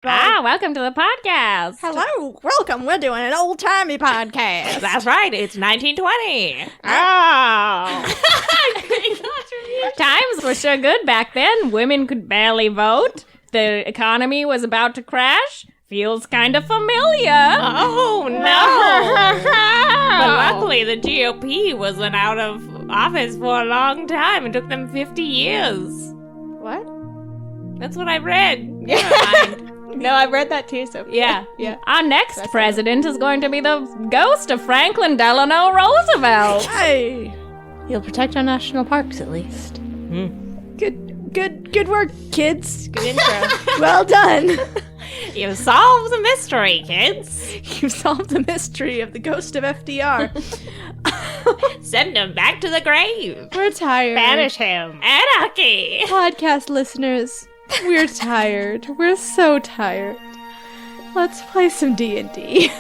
Welcome to the podcast. Hello, welcome. We're doing an old-timey podcast. That's right, it's 1920. Times were sure good back then. Women could barely vote. The economy was about to crash. Feels kind of familiar. Oh, no. But luckily, the GOP wasn't out of office for a long time. It took them 50 years. What? That's what I read. Never mind. No, I read that too, so Yeah. Our next president is going to be the ghost of Franklin Delano Roosevelt. Hey. He'll protect our national parks, at least. Good work, kids. Good intro. Well done. You solved the mystery, kids. You solved the mystery of the ghost of FDR. Send him back to the grave. We're tired. Banish him. Anarchy. Podcast listeners, we're tired. We're so tired. Let's play some D&D.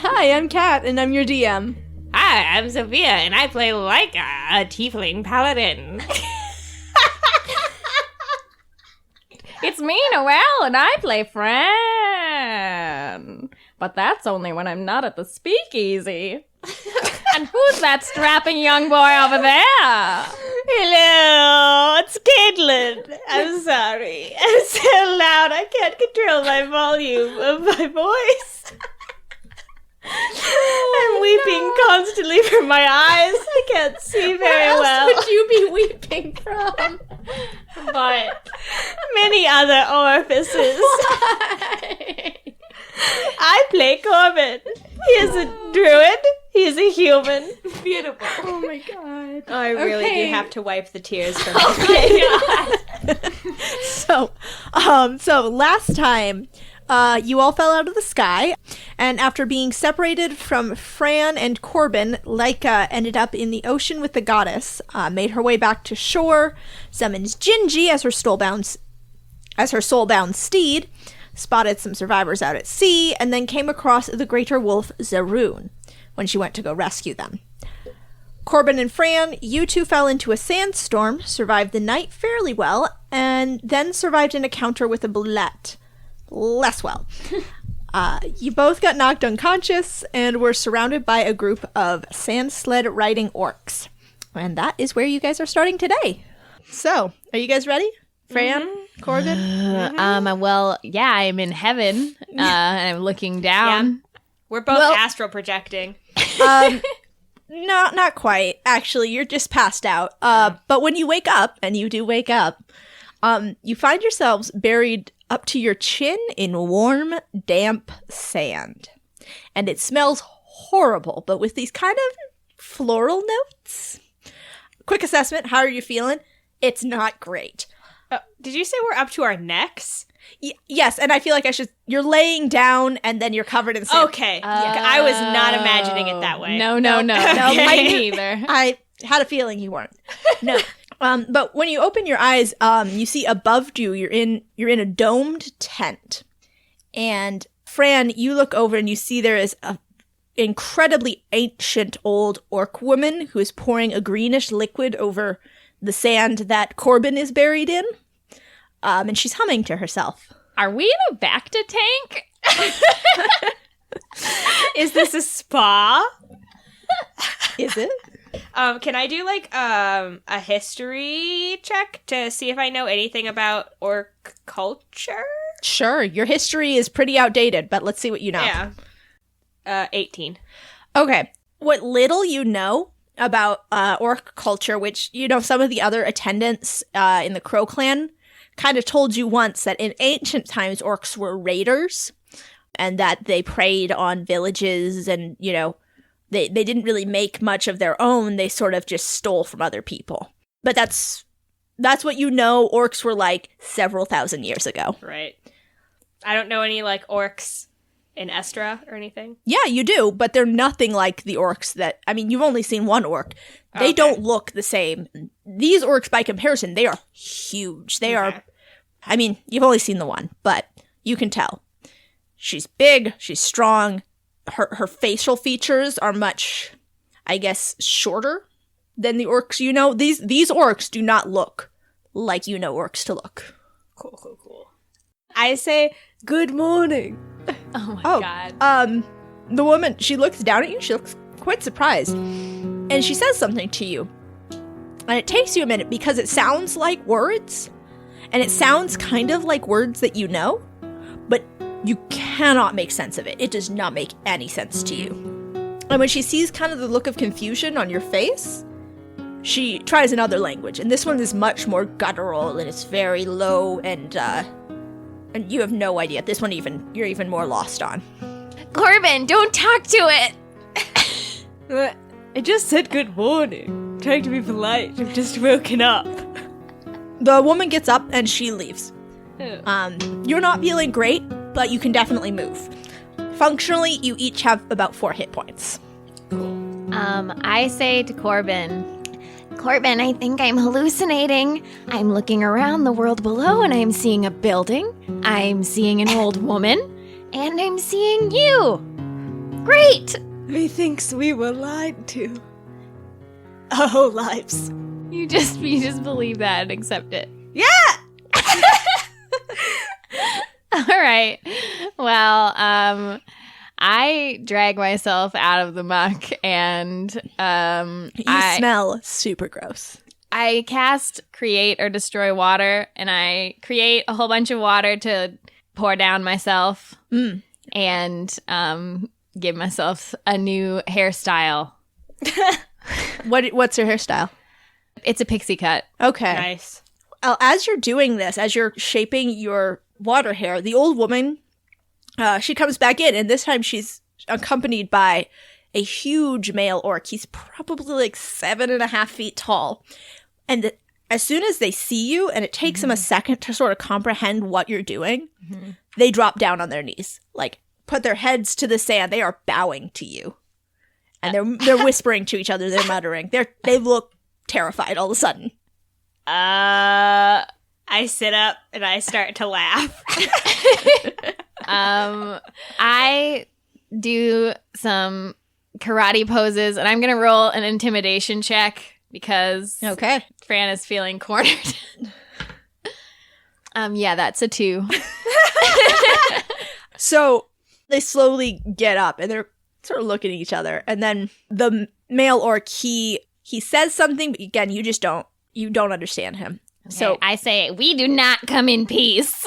Hi, I'm Kat, and I'm your DM. Hi, I'm Sophia, and I play Laika, a tiefling paladin. It's me, Noelle, and I play Fran. But that's only when I'm not at the speakeasy. And who's that strapping young boy over there? Hello, it's Caitlin. I'm sorry. I'm so loud, I can't control my volume of my voice. I'm weeping constantly from my eyes. I can't see very well. What else would you be weeping from? But many other orifices. Why? I play Corbin. He is a druid. He is a human. Beautiful. Oh my god. Oh, I really Okay. do have to wipe the tears from my So last time, you all fell out of the sky, and after being separated from Fran and Corbin, Laika ended up in the ocean with the goddess, made her way back to shore, summons Gingy as her soul-bound steed, spotted some survivors out at sea, and then came across the greater wolf Zaroon when she went to go rescue them. Corbin and Fran, you two fell into a sandstorm, survived the night fairly well, and then survived an encounter with a bulette. Less well. You both got knocked unconscious and were surrounded by a group of sand sled riding orcs. And that is where you guys are starting today. So, are you guys ready? Fran? Corbin? Well, yeah, I'm in heaven, and I'm looking down. We're both astral projecting. No, not quite. Actually, you're just passed out. But when you wake up, and you do wake up, you find yourselves buried up to your chin in warm, damp sand. And it smells horrible, but with these kind of floral notes. Quick assessment, how are you feeling? It's not great. Did you say we're up to our necks? Yes, and I feel like you're laying down and then you're covered in sand. Okay. I was not imagining it that way. No. No, Me neither. I had a feeling you weren't. No. But when you open your eyes, you see above you, you're in a domed tent. And Fran, you look over and you see there is a incredibly ancient old orc woman who is pouring a greenish liquid over the sand that Corbin is buried in. And she's humming to herself. Are we in a Bacta tank? Is this a spa? Is it? Can I do a history check to see if I know anything about orc culture? Sure. Your history is pretty outdated, but let's see what you know. Yeah. 18. Okay. What little you know about orc culture, which, some of the other attendants in the Crow clan kind of told you once that in ancient times, orcs were raiders and that they preyed on villages and, they didn't really make much of their own. They sort of just stole from other people. But that's what orcs were like several thousand years ago. Right. I don't know any, like, orcs in Estra or anything? Yeah, you do, but they're nothing like the orcs that... I mean, you've only seen one orc. They don't look the same. These orcs, by comparison, they are huge. They are... I mean, you've only seen the one, but you can tell. She's big, she's strong. Her facial features are much, I guess, shorter than the orcs you know. These orcs do not look like you know orcs to look. Cool. I say, good morning. Oh my god. The woman, she looks down at you, she looks quite surprised. And she says something to you. And it takes you a minute because it sounds like words. And it sounds kind of like words that you know, but you cannot make sense of it. It does not make any sense to you. And when she sees kind of the look of confusion on your face, she tries another language. And this one is much more guttural, and it's very low, and you have no idea. This one you're even more lost on. Corbin, don't talk to it! I just said good morning. I'm trying to be polite. I've just woken up. The woman gets up and she leaves. You're not feeling great, but you can definitely move. Functionally, you each have about 4 hit points. I say to Corbin, I think I'm hallucinating. I'm looking around the world below and I'm seeing a building. I'm seeing an old woman. And I'm seeing you. Great! Methinks we were lied to. Our whole lives. You just believe that and accept it. Yeah! All right. Well, I drag myself out of the muck and You smell super gross. I cast create or destroy water, and I create a whole bunch of water to pour down myself and give myself a new hairstyle. What's your hairstyle? It's a pixie cut. Okay. Nice. As you're doing this, as you're shaping your water hair, the old woman, she comes back in, and this time she's accompanied by a huge male orc. He's probably like 7.5 feet tall. And as soon as they see you, and it takes them a second to sort of comprehend what you're doing, they drop down on their knees, like put their heads to the sand. They are bowing to you, and they're whispering to each other. They're muttering. They look terrified all of a sudden. I sit up and I start to laugh. I do some karate poses, and I'm gonna roll an intimidation check because Fran is feeling cornered. Yeah, that's a 2. So they slowly get up and they're sort of looking at each other, and then the male orc he says something, but again, you don't understand him. Okay, So I say we do not come in peace.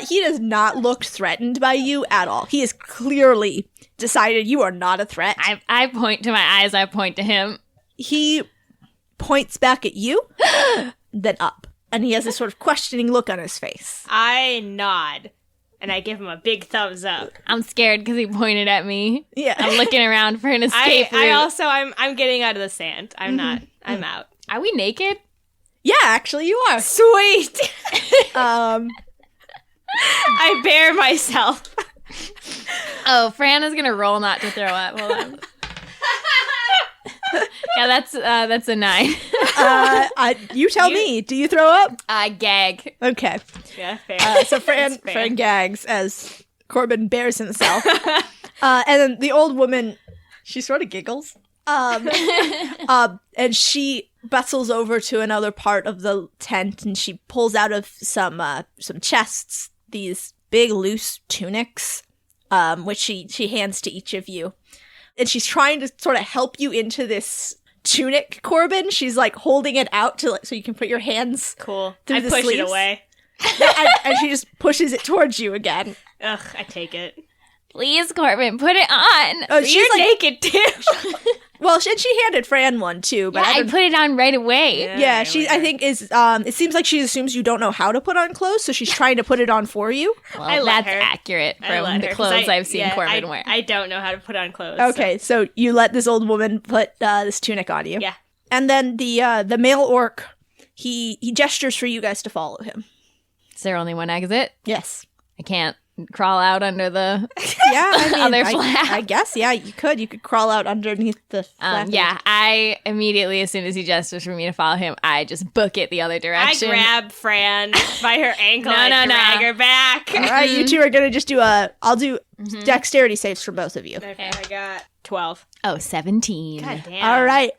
he does not look threatened by you at all. He has clearly decided you are not a threat. I point to my eyes. I point to him. He points back at you, then up, and he has this sort of questioning look on his face. I nod and I give him a big thumbs up. I'm scared because he pointed at me. Yeah. I'm looking around for an escape route. I also I'm getting out of the sand. I'm I'm out. Are we naked? Yeah, actually you are. Sweet. Um, I bear myself. Oh, Fran is gonna roll not to throw up. Hold on. Yeah, that's a 9. you tell me. Do you throw up? Gag. Okay. Yeah, fair. So Fran gags as Corbin bears himself. And then the old woman, she sort of giggles. And she bustles over to another part of the tent, and she pulls out of some chests these big loose tunics, which she hands to each of you. And she's trying to sort of help you into this tunic, Corbin. She's like holding it out to so you can put your hands Cool. through I the push sleeves. it away. and she just pushes it towards you again. Ugh, I take it. Please, Corbin, put it on. Oh, she's You're like, naked too. well, she handed Fran one too, but Yeah, I put it on right away. yeah, she I think is it seems like she assumes you don't know how to put on clothes, so she's trying to put it on for you. Well, I let that's her. accurate I from let the her, 'cause clothes I've seen Corbin wear. I don't know how to put on clothes. Okay, so you let this old woman put this tunic on you. Yeah. And then the male orc, he gestures for you guys to follow him. Is there only one exit? Yes. I can't crawl out under the Yeah, I mean, other flap. I guess, yeah, you could. You could crawl out underneath the flap. Yeah, I immediately, as soon as he gestures for me to follow him, I just book it the other I direction. grab Fran by her ankle No, and no, drag no. her back. All right, you two are going to just do I'll do dexterity saves for both of you. Okay, I got 12. Oh, 17. God damn. All right,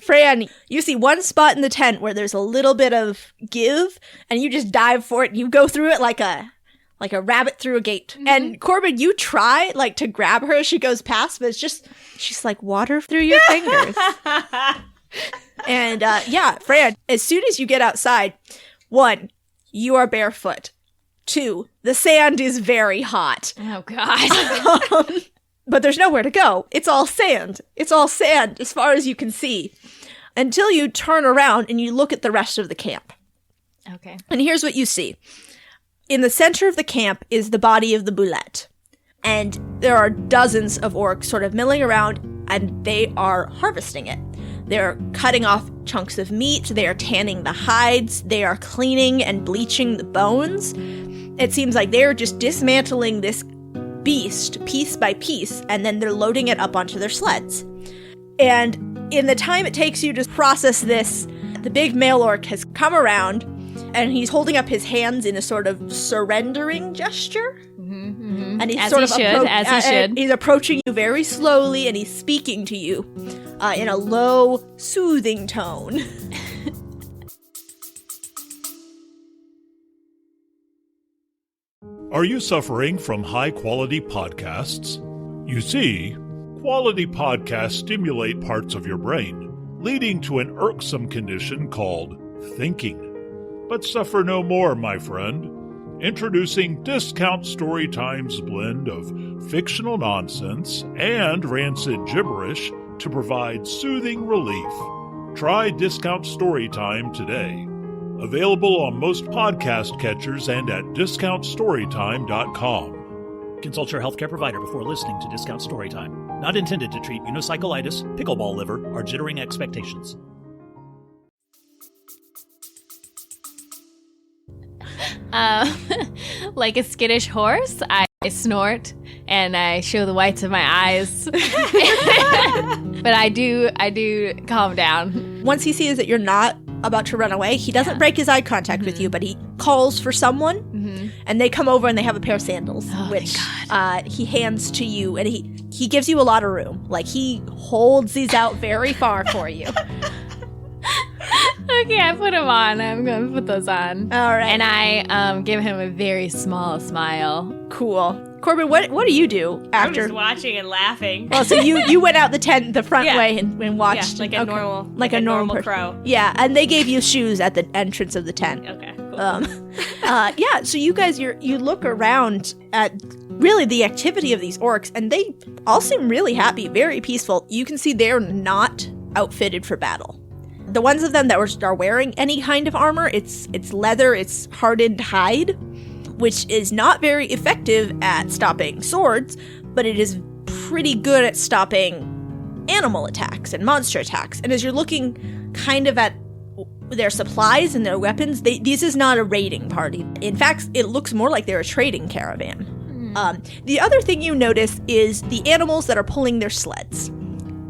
Fran, you see one spot in the tent where there's a little bit of give, and you just dive for it, and you go through it like a rabbit through a gate. And Corbin, you try like to grab her as she goes past, but she's like water through your fingers. And yeah, Fran, as soon as you get outside, 1, you are barefoot. 2, the sand is very hot. Oh, God. But there's nowhere to go. It's all sand. It's all sand as far as you can see. Until you turn around and you look at the rest of the camp. Okay. And here's what you see. In the center of the camp is the body of the Boulette. And there are dozens of orcs sort of milling around, and they are harvesting it. They're cutting off chunks of meat, they are tanning the hides, they are cleaning and bleaching the bones. It seems like they're just dismantling this beast piece by piece, and then they're loading it up onto their sleds. And in the time it takes you to process this, the big male orc has come around, and he's holding up his hands in a sort of surrendering gesture. And he's As sort he of should, as he should. He's approaching you very slowly, and he's speaking to you in a low, soothing tone. Are you suffering from high-quality podcasts? You see, quality podcasts stimulate parts of your brain, leading to an irksome condition called thinking. But suffer no more, my friend. Introducing Discount Storytime's blend of fictional nonsense and rancid gibberish to provide soothing relief. Try Discount Storytime today. Available on most podcast catchers and at discountstorytime.com. Consult your healthcare provider before listening to Discount Storytime. Not intended to treat unicyclitis, pickleball liver, or jittering expectations. Like a skittish horse, I snort and I show the whites of my eyes. But I do calm down. Once he sees that you're not about to run away, he doesn't break his eye contact with you, but he calls for someone, and they come over and they have a pair of sandals, which he hands to you, and he gives you a lot of room. Like, he holds these out very far for you. Okay, I put them on. I'm going to put those on. All right. And I give him a very small smile. Cool. Corbin, what do you do I'm after? just watching and laughing. Well, so you went out the tent the front Yeah. way and watched. Yeah, like a normal, like a normal person. crow. Yeah, and they gave you shoes at the entrance of the tent. Okay, cool. Yeah, so you guys, you look around at really the activity of these orcs, and they all seem really happy, very peaceful. You can see they're not outfitted for battle. The ones of them that are wearing any kind of armor, it's leather, it's hardened hide, which is not very effective at stopping swords, but it is pretty good at stopping animal attacks and monster attacks. And as you're looking kind of at their supplies and their weapons, this is not a raiding party. In fact, it looks more like they're a trading caravan. The other thing you notice is the animals that are pulling their sleds.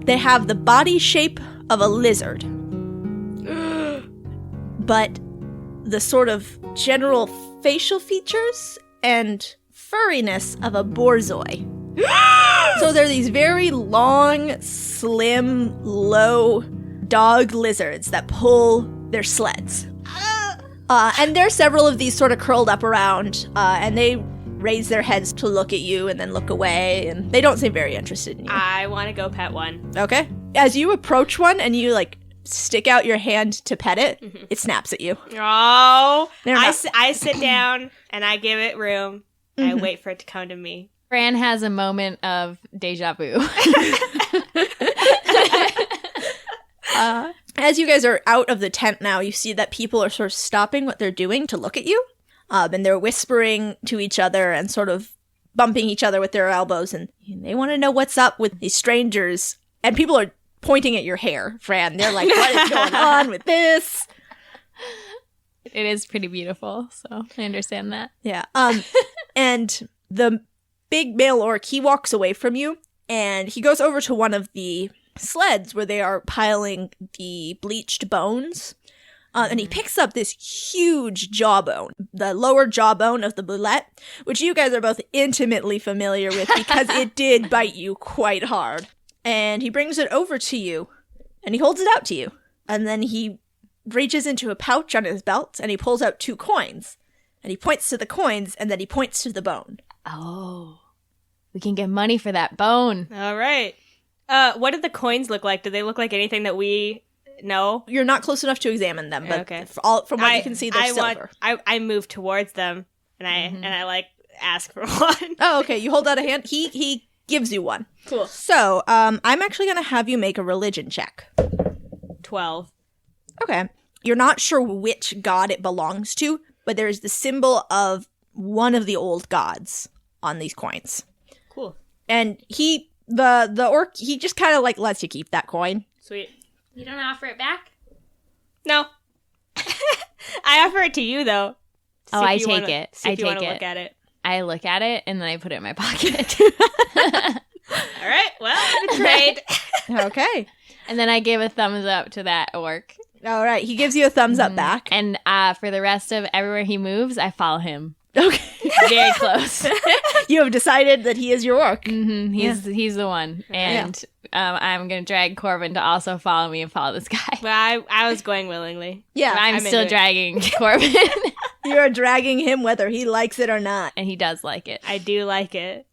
They have the body shape of a lizard, but the sort of general facial features and furriness of a borzoi. So they're these very long, slim, low dog lizards that pull their sleds. And there are several of these sort of curled up around, and they raise their heads to look at you and then look away, and they don't seem very interested in you. I want to go pet one. Okay. As you approach one and you, like, stick out your hand to pet it, it snaps at you. Oh, They're not- I sit down and I give it room. I wait for it to come to me. Fran has a moment of deja vu. As you guys are out of the tent now, you see that people are sort of stopping what they're doing to look at you. And they're whispering to each other and sort of bumping each other with their elbows. And they want to know what's up with these strangers. And people are pointing at your hair, Fran. They're like, what is going on with this? It is pretty beautiful, so I understand that. Yeah. And the big male orc, he walks away from you, and he goes over to one of the sleds where they are piling the bleached bones. And he picks up this huge jawbone, the lower jawbone of the boulette, which you guys are both intimately familiar with because it did bite you quite hard. And he brings it over to you, and he holds it out to you. And then he reaches into a pouch on his belt, and he pulls out 2 coins. And he points to the coins, and then he points to the bone. Oh, we can get money for that bone. All right. What did the coins look like? Did they look like anything that we know? You're not close enough to examine them, but Okay. from what you can see, they're silver. I move towards them, and I like ask for one. Oh, okay. You hold out a hand. He gives you one. Cool. So, I'm actually going to have you make a religion check. 12. Okay. You're not sure which god it belongs to, but there's the symbol of one of the old gods on these coins. Cool. And the orc, he just kind of like lets you keep that coin. Sweet. You don't offer it back? No. I offer it to you, though. Oh, I take it. See if you I want take to it. look at it. I look at it, and then I put it in my pocket. All right. Well, betrayed. Okay. And then I give a thumbs up to that orc. All right. He gives you a thumbs up back. And for the rest of everywhere he moves, I follow him. Okay. Very close. You have decided that he is your orc. Mm-hmm. He's the one. And I'm going to drag Corbin to also follow me and follow this guy. Well, I was going willingly. Yeah. I'm still into it. dragging Corbin. You're dragging him whether he likes it or not. And he does like it. I do like it.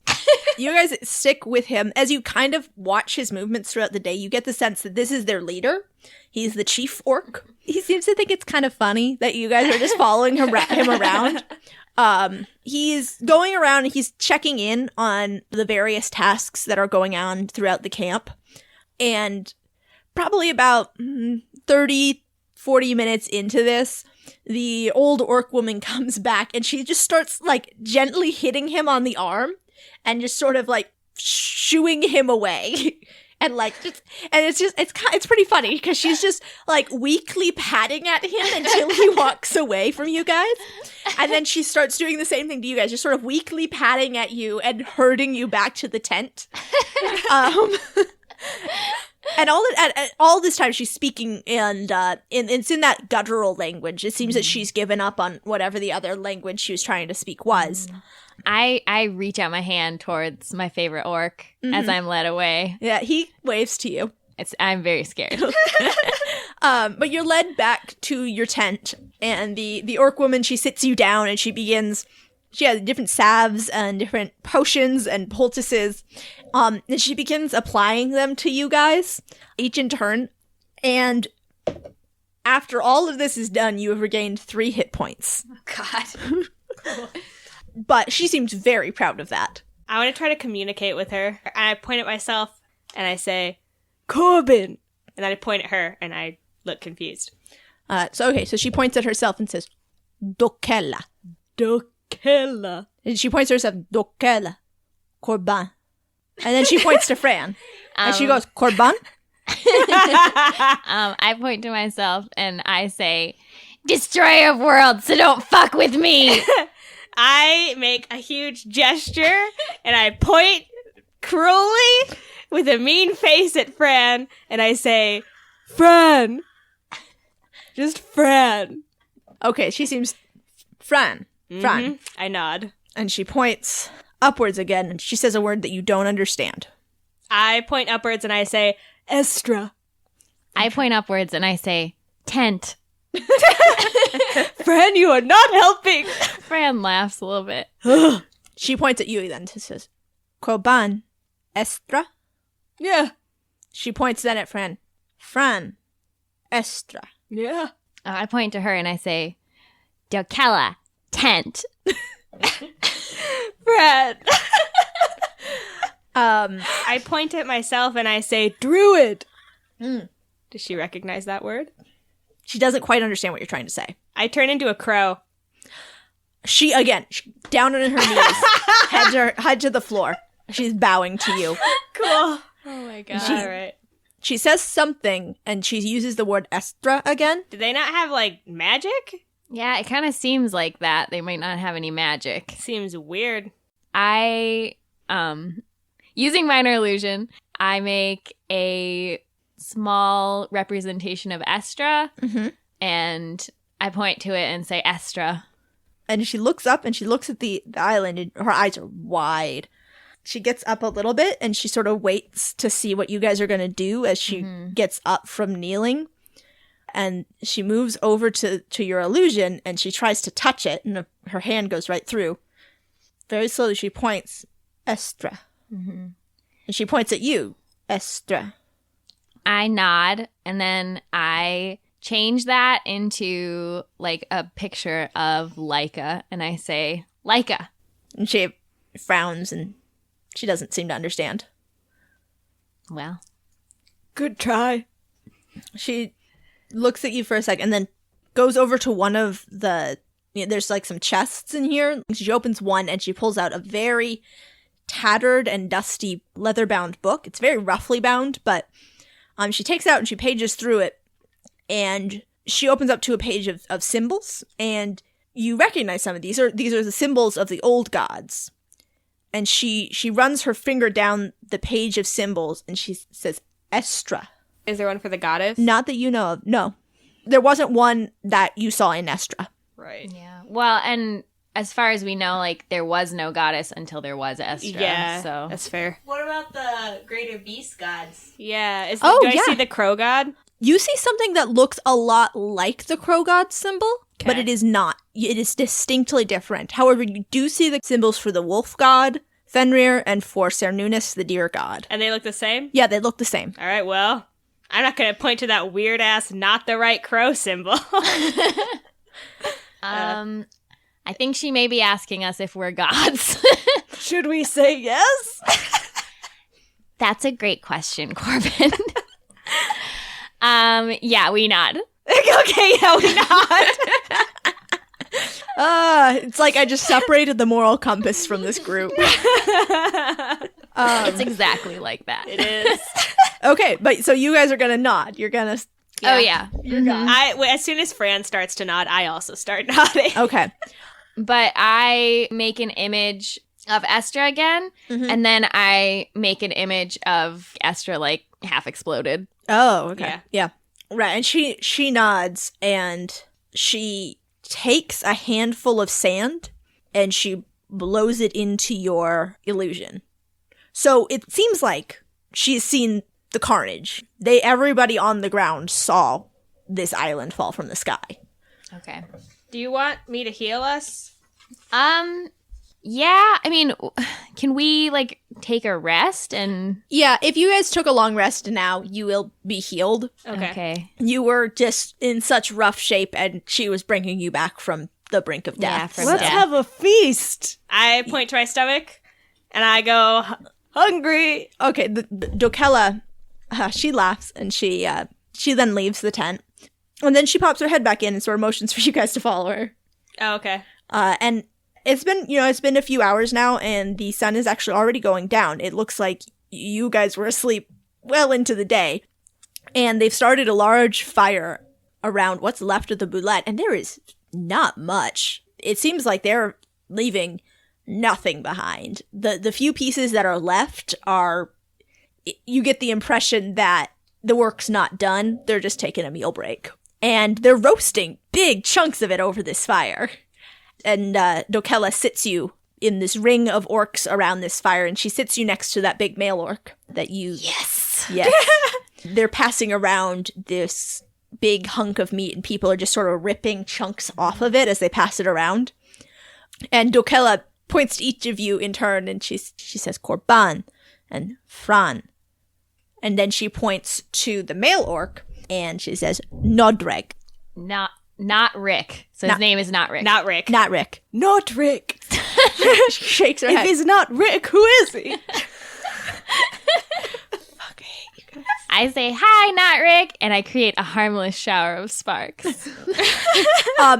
You guys stick with him. As you kind of watch his movements throughout the day, you get the sense that this is their leader. He's the chief orc. He seems to think it's kind of funny that you guys are just following him around. He's going around and he's checking in on the various tasks that are going on throughout the camp. And probably about 30, 40 minutes into this, the old orc woman comes back and she just starts like gently hitting him on the arm and just sort of like shooing him away. And like, it's pretty funny because she's just like weakly patting at him until he walks away from you guys. And then she starts doing the same thing to you guys, just sort of weakly patting at you and herding you back to the tent. And all this time she's speaking and it's in that guttural language. It seems that she's given up on whatever the other language she was trying to speak was. I reach out my hand towards my favorite orc as I'm led away. Yeah, he waves to you. I'm very scared. But you're led back to your tent, and the orc woman, she sits you down and she has different salves and different potions and poultices. And she begins applying them to you guys, each in turn. And after all of this is done, you have regained 3 hit points. God. Cool. But she seems very proud of that. I want to try to communicate with her. And I point at myself and I say, Corbin! And then I point at her and I look confused. So she points at herself and says, Dokella. Dokella. And she points at herself, Dokella. Corbin. And then she points to Fran. And she goes, Corbin? I point to myself and I say, Destroyer of worlds, so don't fuck with me! I make a huge gesture and I point cruelly with a mean face at Fran and I say, Fran! Just Fran. Okay, she seems... Fran. Mm-hmm. I nod. And she points upwards again, and she says a word that you don't understand. I point upwards and I say, Estra. I point upwards and I say, tent. Fran, you are not helping. Fran laughs a little bit. She points at you then and says, Corbin. Estra? Yeah. She points then at Fran. Fran. Estra. Yeah. I point to her and I say, Dokella, tent. Fran. I point at myself and I say, Druid. Does she recognize that word? She doesn't quite understand what you're trying to say. I turn into a crow. She down on her knees, head to the floor. She's bowing to you. Cool. Oh my god. All right. She says something, and she uses the word Estra again. Do they not have, like, magic? Yeah, it kind of seems like that. They might not have any magic. Seems weird. I, using minor illusion, I make a small representation of Estra, and I point to it and say, Estra. And she looks up and she looks at the island, and her eyes are wide. She gets up a little bit and she sort of waits to see what you guys are going to do as she gets up from kneeling. And she moves over to your illusion and she tries to touch it, and her hand goes right through. Very slowly she points, Estra. And she points at you, Estra. I nod, and then I change that into like a picture of Laika, and I say, Laika. And she frowns and she doesn't seem to understand. Well, Good try. She looks at you for a second and then goes over to one of the, there's like some chests in here. She opens one and she pulls out a very tattered and dusty leather-bound book. It's very roughly bound, but she takes it out and she pages through it, and she opens up to a page of symbols, and you recognize some of these. These are the symbols of the old gods. And she runs her finger down the page of symbols and she says, Estra. Is there one for the goddess? Not that you know of. No. There wasn't one that you saw in Estra. Right. yeah. Well, and as far as we know, like, there was no goddess until there was Estra. Yeah, So that's fair. What about the greater beast gods? Yeah. Do Oh, I yeah. see the crow god? You see something that looks a lot like the crow god symbol, but Okay. it is not. It is distinctly different. However, you do see the symbols for the wolf god, Fenrir, and for Cernunnos, the deer god. And they look the same? Yeah, they look the same. All right, well, I'm not going to point to that weird-ass not the right crow symbol. I think she may be asking us if we're gods. Should we say yes? That's a great question, Corbin. Yeah, we nod. Okay, yeah, we not. It's like I just separated the moral compass from this group. It's exactly like that. It is. Okay, but so you guys are gonna nod. You're gonna. Oh, yeah. As soon as Fran starts to nod, I also start nodding. Okay. But I make an image of Estra again, and then I make an image of Estra, like, half exploded. Oh, okay. Yeah. Yeah. Right. And she nods and she takes a handful of sand and she blows it into your illusion. So it seems like she's seen the carnage. Everybody on the ground saw this island fall from the sky. Okay. Do you want me to heal us? Yeah, I mean, can we, like, take a rest and... Yeah, if you guys took a long rest now, you will be healed. Okay. You were just in such rough shape and she was bringing you back from the brink of Yeah, death. from Let's death. have a feast. I point to my stomach and I go, hungry. Okay, the Dokela, she laughs and she then leaves the tent. And then she pops her head back in and sort of motions for you guys to follow her. Oh, okay. And it's been a few hours now and the sun is actually already going down. It looks like you guys were asleep well into the day. And they've started a large fire around what's left of the boulette, and there is not much. It seems like they're leaving nothing behind. The few pieces that are left are, you get the impression that the work's not done. They're just taking a meal break. And they're roasting big chunks of it over this fire. And Dokela sits you in this ring of orcs around this fire, and she sits you next to that big male orc that you... Yes! They're passing around this big hunk of meat, and people are just sort of ripping chunks off of it as they pass it around. And Dokela points to each of you in turn, and she says, Corbin and Fran. And then she points to the male orc, and she says, Nodreg. Not Rick. So his name is not Rick. Not Rick. Not Rick. Not Rick. She shakes her If head. he's not Rick, who is he? I say, hi, not Rick, and I create a harmless shower of sparks.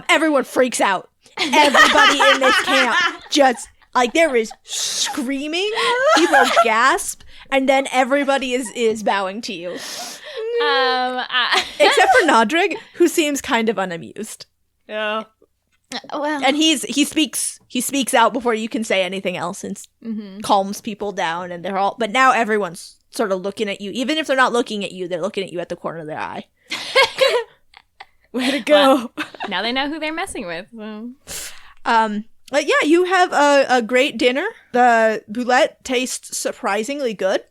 Everyone freaks out. Everybody in this camp just, like, there is screaming, people gasp, and then everybody is bowing to you. I Except for Nodrig, who seems kind of unamused. Oh, Well, And he speaks out before you can say anything else and calms people down, and but now everyone's sort of looking at you. Even if they're not looking at you, they're looking at you at the corner of their eye. Way to go. now they know who they're messing with. So. But yeah, you have a great dinner. The boulette tastes surprisingly good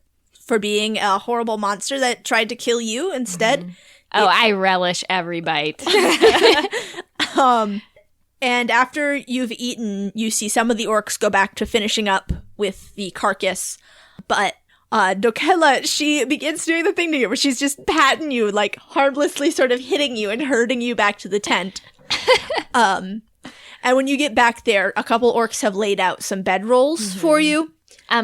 for being a horrible monster that tried to kill you instead. Oh, I relish every bite. And after you've eaten, you see some of the orcs go back to finishing up with the carcass. But Dokela, she begins doing the thing to you where she's just patting you, like harmlessly sort of hitting you and herding you back to the tent. And when you get back there, a couple orcs have laid out some bedrolls for you.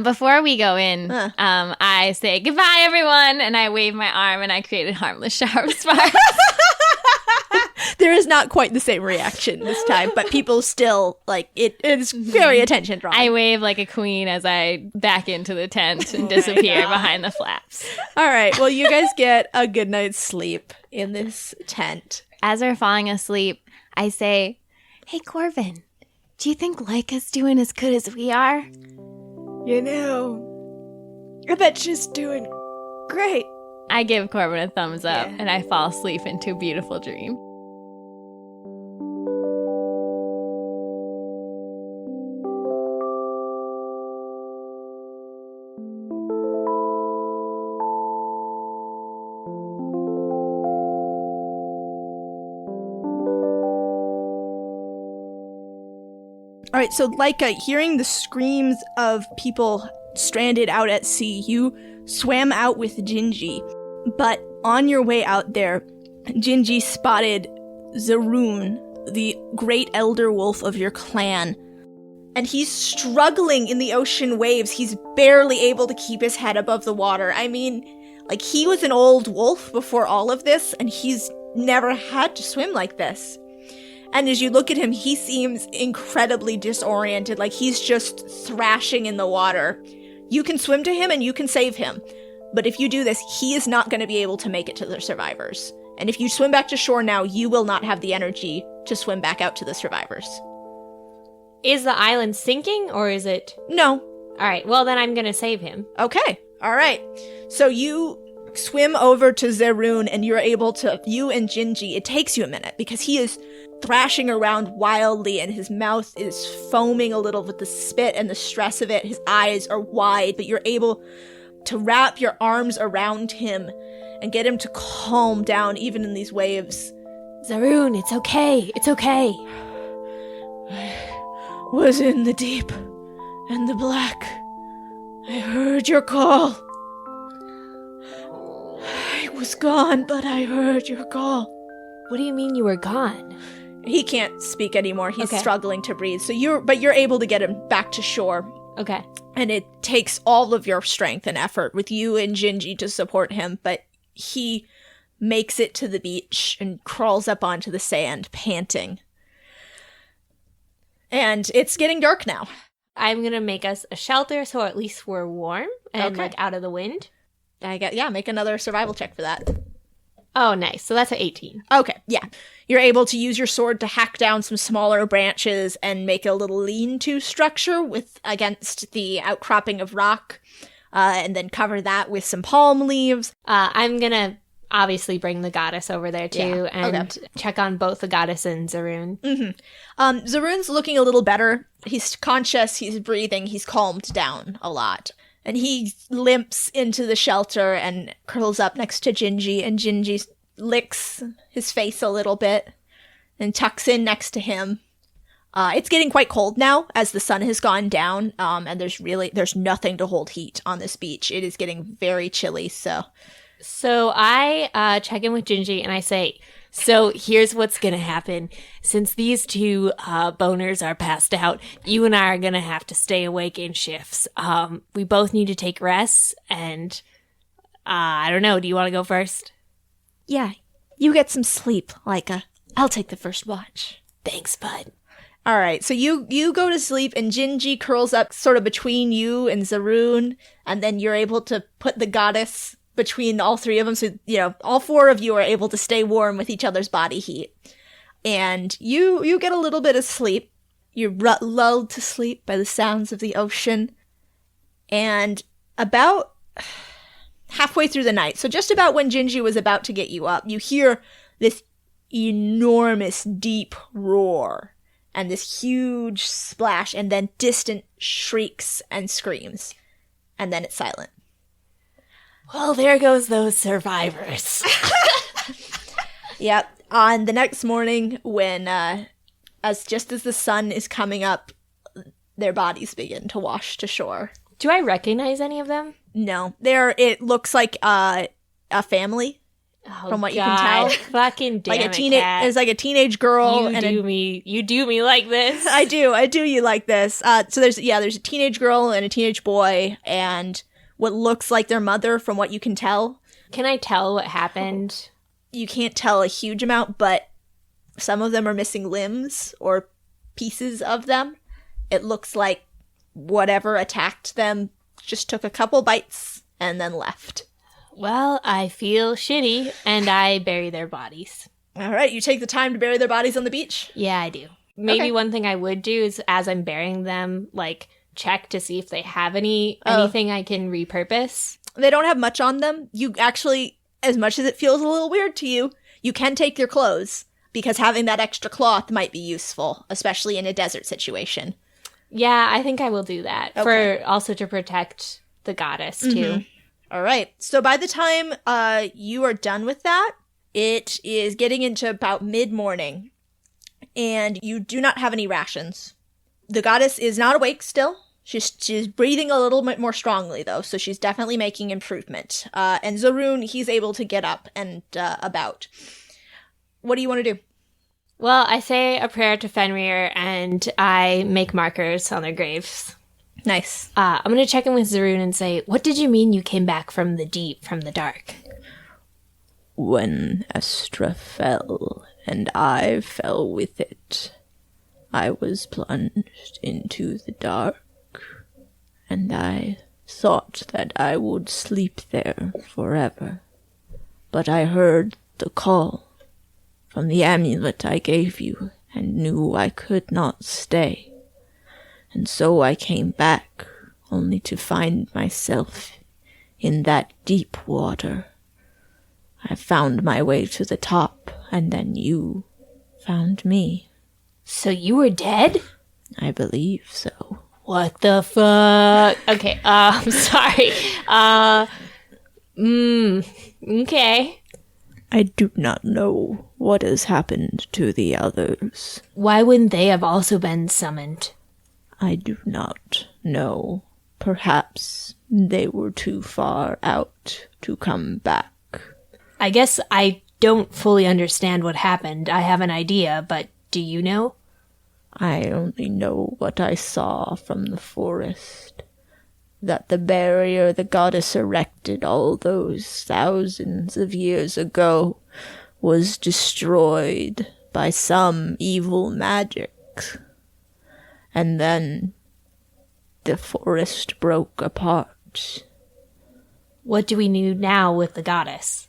Before we go in, I say goodbye, everyone, and I wave my arm and I create a harmless shower of sparks. There is not quite the same reaction this time, but people still, like, it is very attention drawing. I wave like a queen as I back into the tent and disappear behind the flaps. All right, well, you guys get a good night's sleep in this tent. As we're falling asleep, I say, hey, Corbin, do you think Laika's doing as good as we are? You know, I bet she's doing great. I give Corbin a thumbs up and I fall asleep into a beautiful dream. All right, so Laika, hearing the screams of people stranded out at sea, you swam out with Gingy. But on your way out there, Gingy spotted Zaroon, the great elder wolf of your clan. And he's struggling in the ocean waves. He's barely able to keep his head above the water. I mean, like, he was an old wolf before all of this, and he's never had to swim like this. And as you look at him, he seems incredibly disoriented, like he's just thrashing in the water. You can swim to him and you can save him. But if you do this, he is not going to be able to make it to the survivors. And if you swim back to shore now, you will not have the energy to swim back out to the survivors. Is the island sinking or is it? No. All right, well then I'm going to save him. Okay. All right. So you swim over to Zaroon and you're able to, you and Gingy, it takes you a minute because he is thrashing around wildly and his mouth is foaming a little with the spit and the stress of it. His eyes are wide, but you're able to wrap your arms around him and get him to calm down even in these waves. Zaroon, it's okay. It's okay. I was in the deep and the black. I heard your call. I was gone, but I heard your call. What do you mean you were gone? He can't speak anymore. He's Okay. struggling to breathe. So you're able to get him back to shore. Okay. And it takes all of your strength and effort with you and Gingy to support him, but he makes it to the beach and crawls up onto the sand, panting. And it's getting dark now. I'm going to make us a shelter so at least we're warm and Okay. like out of the wind. Make another survival check for that. Oh, nice. So that's an 18. Okay, yeah. You're able to use your sword to hack down some smaller branches and make a little lean-to structure against the outcropping of rock, and then cover that with some palm leaves. I'm going to obviously bring the goddess over there too Yeah, and check on both the goddess and Zaroon. Zaroon's looking a little better. He's conscious, he's breathing, he's calmed down a lot. And he limps into the shelter and curls up next to Gingy, and Gingy licks his face a little bit and tucks in next to him. It's getting quite cold now as the sun has gone down, and there's nothing to hold heat on this beach. It is getting very chilly, so... So I check in with Gingy and I say, so here's what's going to happen. Since these two boners are passed out, you and I are going to have to stay awake in shifts. We both need to take rests and I don't know. Do you want to go first? Yeah, you get some sleep, Laika. I'll take the first watch. Thanks, bud. All right, so you go to sleep, and Gingy curls up sort of between you and Zaroon, and then you're able to put the goddess between all three of them, so, all four of you are able to stay warm with each other's body heat. And you get a little bit of sleep. You're lulled to sleep by the sounds of the ocean. And about halfway through the night, so just about when Gingy was about to get you up, you hear this enormous deep roar and this huge splash and then distant shrieks and screams. And then it's silent. Well, there goes those survivors. Yep. On the next morning, when as the sun is coming up, their bodies begin to wash to shore. Do I recognize any of them? No, it looks like a family. Oh, From what you God. can tell, Fucking damn like it, Kat. there's like a teenage girl You do me like this. I do you like this. So there's a teenage girl and a teenage boy and what looks like their mother from what you can tell. Can I tell what happened? You can't tell a huge amount, but some of them are missing limbs or pieces of them. It looks like whatever attacked them just took a couple bites and then left. Well, I feel shitty, and I bury their bodies. All right, you take the time to bury their bodies on the beach? Yeah, I do. Maybe Okay. one thing I would do is, as I'm burying them, like, check to see if they have anything I can repurpose. They don't have much on them. You actually, as much as it feels a little weird to you, you can take your clothes because having that extra cloth might be useful, especially in a desert situation. Yeah, I think I will do that. Okay. For also to protect the goddess, too. All right. So by the time you are done with that, it is getting into about mid-morning, and you do not have any rations. The goddess is not awake still. She's breathing a little bit more strongly, though, so she's definitely making improvement. And Zaroon, he's able to get up and about. What do you want to do? Well, I say a prayer to Fenrir, and I make markers on their graves. Nice. I'm going to check in with Zaroon and say, what did you mean you came back from the deep, from the dark? When Estra fell, and I fell with it, I was plunged into the dark, and I thought that I would sleep there forever. But I heard the call from the amulet I gave you, and knew I could not stay. And so I came back, only to find myself in that deep water. I found my way to the top, and then you found me. So you were dead? I believe so. What the fuck? Okay, I'm sorry. Okay. I do not know what has happened to the others. Why wouldn't they have also been summoned? I do not know. Perhaps they were too far out to come back. I guess I don't fully understand what happened. I have an idea, but do you know? I only know what I saw from the forest. That the barrier the goddess erected all those thousands of years ago was destroyed by some evil magic. And then the forest broke apart. What do we do now with the goddess?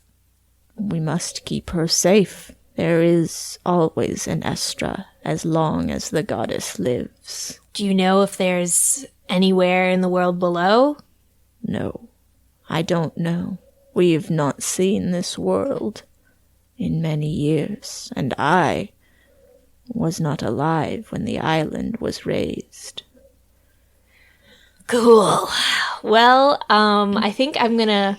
We must keep her safe. There is always an Estra as long as the goddess lives. Do you know if there's anywhere in the world below? No, I don't know. We've not seen this world in many years, and I was not alive when the island was raised. Cool. Well, I think I'm gonna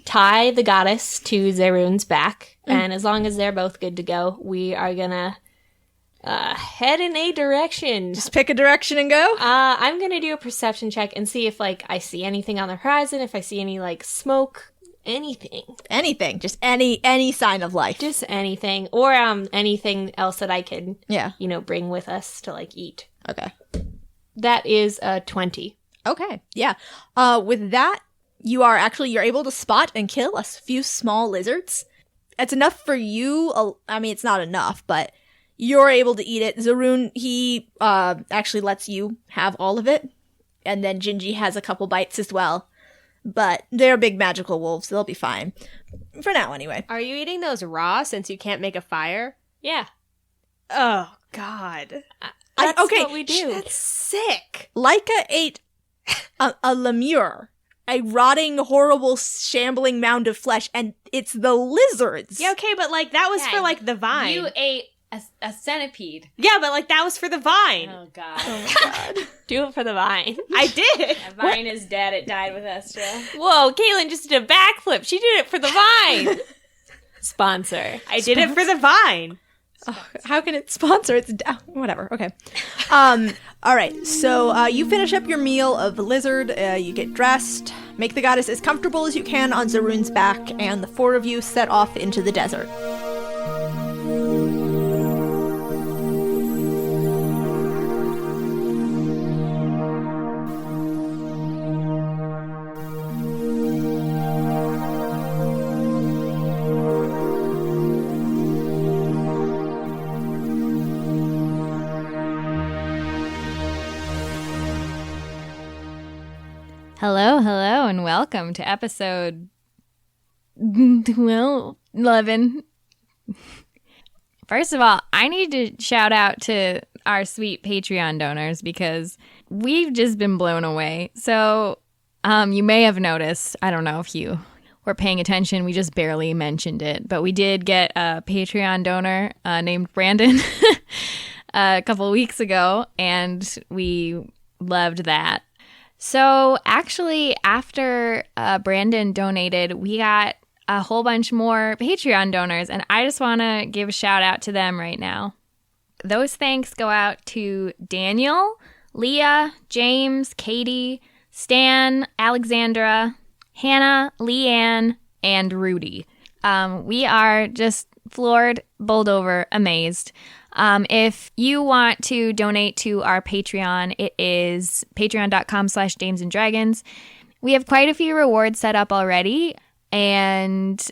tie the goddess to Zaroon's back, and as long as they're both good to go, we are gonna head in a direction. Just pick a direction and go? I'm gonna do a perception check and see if, like, I see anything on the horizon, if I see any, like, smoke, anything. Anything. Just any sign of life. Just anything. Or anything else that I can, Yeah. bring with us to, like, eat. Okay. That is a 20. Okay. Yeah. With that, you're able to spot and kill a few small lizards. It's enough for you. I mean, it's not enough, but you're able to eat it. Zaroon, he actually lets you have all of it. And then Gingy has a couple bites as well. But they're big magical wolves. They'll be fine. For now, anyway. Are you eating those raw since you can't make a fire? Yeah. Oh, God. That's okay. what we do. That's sick. Laika ate a lemur, a rotting, horrible, shambling mound of flesh, and it's the lizards. Yeah, okay, but like that was for like the vine. You ate a centipede. Yeah, but like that was for the vine. Oh God. Do it for the vine. I did. A vine is dead. It died with Estra. Whoa, Caitlin just did a backflip. She did it for the vine. Sponsor. I did it for the vine. Oh, how can it sponsor? It's whatever. Okay. All right. So you finish up your meal of lizard. You get dressed. Make the goddess as comfortable as you can on Zaroon's back, and the four of you set off into the desert. Hello, and welcome to episode 11. First of all, I need to shout out to our sweet Patreon donors because we've just been blown away. So you may have noticed, I don't know if you were paying attention, we just barely mentioned it, but we did get a Patreon donor named Brandon a couple weeks ago, and we loved that. So actually, after Brandon donated, we got a whole bunch more Patreon donors, and I just want to give a shout out to them right now. Those thanks go out to Daniel, Leah, James, Katie, Stan, Alexandra, Hannah, Leanne, and Rudy. We are just floored, bowled over, amazed. If you want to donate to our Patreon, it is patreon.com/damesanddragons. We have quite a few rewards set up already, and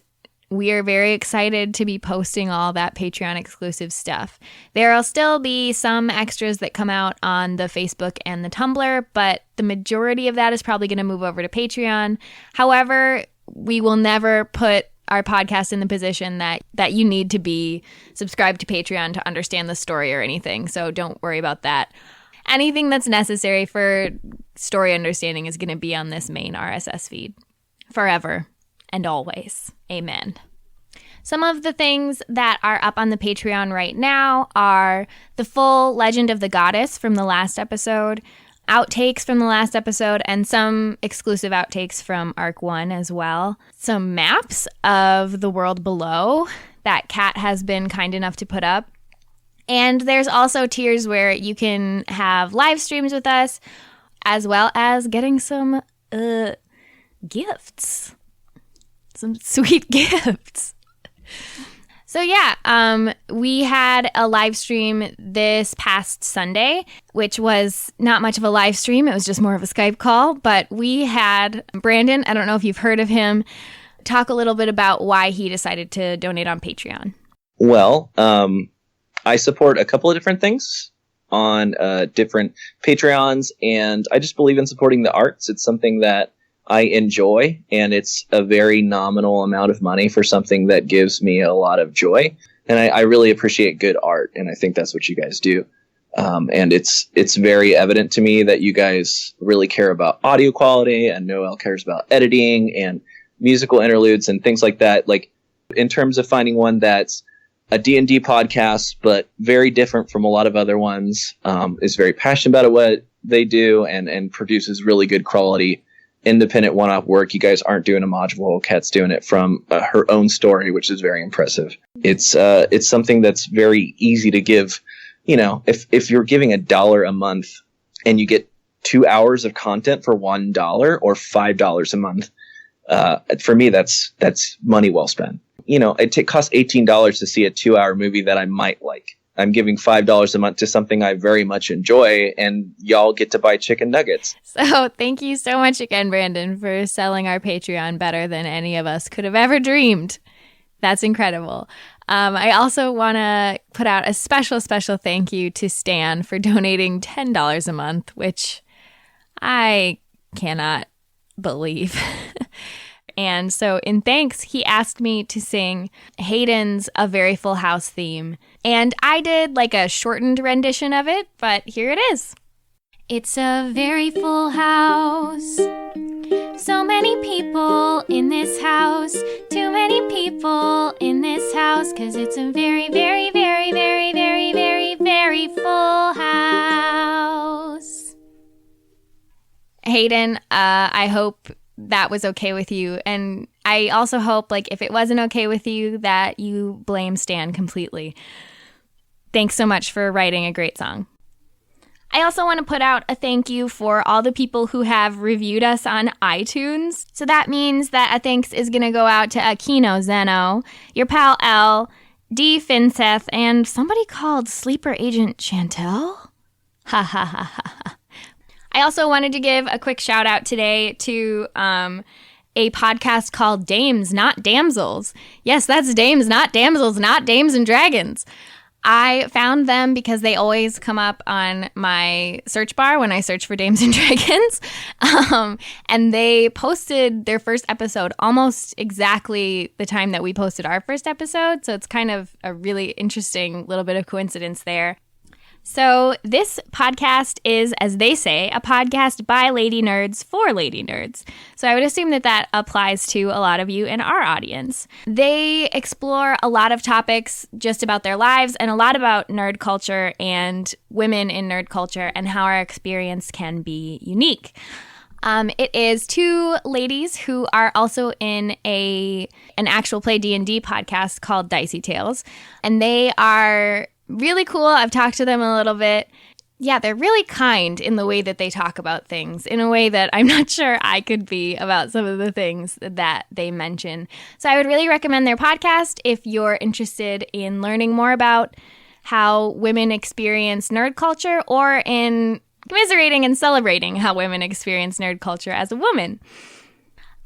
we are very excited to be posting all that Patreon exclusive stuff. There will still be some extras that come out on the Facebook and the Tumblr, but the majority of that is probably going to move over to Patreon. However, we will never put our podcast in the position that you need to be subscribed to Patreon to understand the story or anything. So don't worry about that. Anything that's necessary for story understanding is going to be on this main RSS feed forever and always. Amen. Some of the things that are up on the Patreon right now are the full Legend of the Goddess from the last episode, outtakes from the last episode, and some exclusive outtakes from Arc 1 as well. Some maps of the world below that Kat has been kind enough to put up. And there's also tiers where you can have live streams with us, as well as getting some gifts. Some sweet gifts. So yeah, we had a live stream this past Sunday, which was not much of a live stream. It was just more of a Skype call. But we had Brandon, I don't know if you've heard of him, talk a little bit about why he decided to donate on Patreon. Well, I support a couple of different things on different Patreons, and I just believe in supporting the arts. It's something that I enjoy, and it's a very nominal amount of money for something that gives me a lot of joy. And I really appreciate good art, and I think that's what you guys do. And it's very evident to me that you guys really care about audio quality, and Noel cares about editing and musical interludes and things like that. Like, in terms of finding one that's a D&D podcast, but very different from a lot of other ones, is very passionate about what they do and produces really good quality independent one-off work. You guys aren't doing a module. Kat's doing it from her own story, which is very impressive. It's something that's very easy to give. You know, if you're giving $1 a month and you get 2 hours of content for $1 or $5 a month, for me, that's money well spent. You know, it costs $18 to see a 2-hour movie that I might like. I'm giving $5 a month to something I very much enjoy, and y'all get to buy chicken nuggets. So thank you so much again, Brandon, for selling our Patreon better than any of us could have ever dreamed. That's incredible. I also want to put out a special thank you to Stan for donating $10 a month, which I cannot believe. And so in thanks, he asked me to sing Hayden's A Very Full House theme. And I did like a shortened rendition of it, but here it is. It's a very full house. So many people in this house. Too many people in this house. 'Cause it's a very, very, very, very, very, very, very full house. Hayden, I hope that was okay with you. And I also hope, like, if it wasn't okay with you, that you blame Stan completely. Thanks so much for writing a great song. I also want to put out a thank you for all the people who have reviewed us on iTunes. So that means that a thanks is going to go out to Aquino Zeno, your pal L, D. Finseth, and somebody called Sleeper Agent Chantel. Ha ha ha ha. I also wanted to give a quick shout out today to a podcast called Dames, Not Damsels. Yes, that's Dames, Not Damsels, not Dames and Dragons. I found them because they always come up on my search bar when I search for Dames and Dragons. And they posted their first episode almost exactly the time that we posted our first episode. So it's kind of a really interesting little bit of coincidence there. So this podcast is, as they say, a podcast by lady nerds for lady nerds. So I would assume that that applies to a lot of you in our audience. They explore a lot of topics just about their lives and a lot about nerd culture and women in nerd culture and how our experience can be unique. It is two ladies who are also in an actual play D&D podcast called Dicey Tales, and they are really cool. I've talked to them a little bit. Yeah, they're really kind in the way that they talk about things, in a way that I'm not sure I could be about some of the things that they mention. So I would really recommend their podcast if you're interested in learning more about how women experience nerd culture, or in commiserating and celebrating how women experience nerd culture as a woman.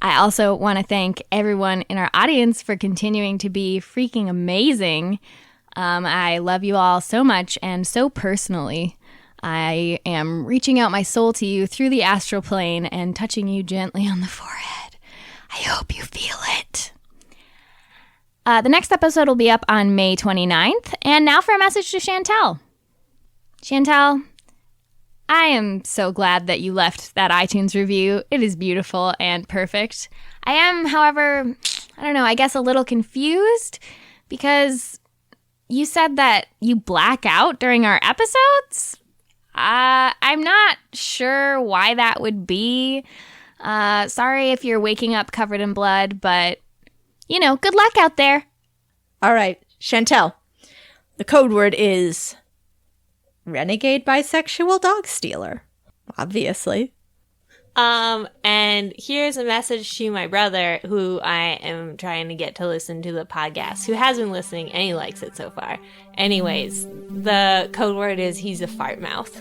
I also want to thank everyone in our audience for continuing to be freaking amazing. I love you all so much and so personally. I am reaching out my soul to you through the astral plane and touching you gently on the forehead. I hope you feel it. The next episode will be up on May 29th. And now for a message to Chantel. Chantel, I am so glad that you left that iTunes review. It is beautiful and perfect. I am, however, I don't know, I guess a little confused because you said that you black out during our episodes? I'm not sure why that would be. Sorry if you're waking up covered in blood, but, good luck out there. All right, Chantel. The code word is renegade bisexual dog stealer. Obviously. And here's a message to my brother, who I am trying to get to listen to the podcast, who has been listening and he likes it so far. Anyways, the code word is he's a fart mouth.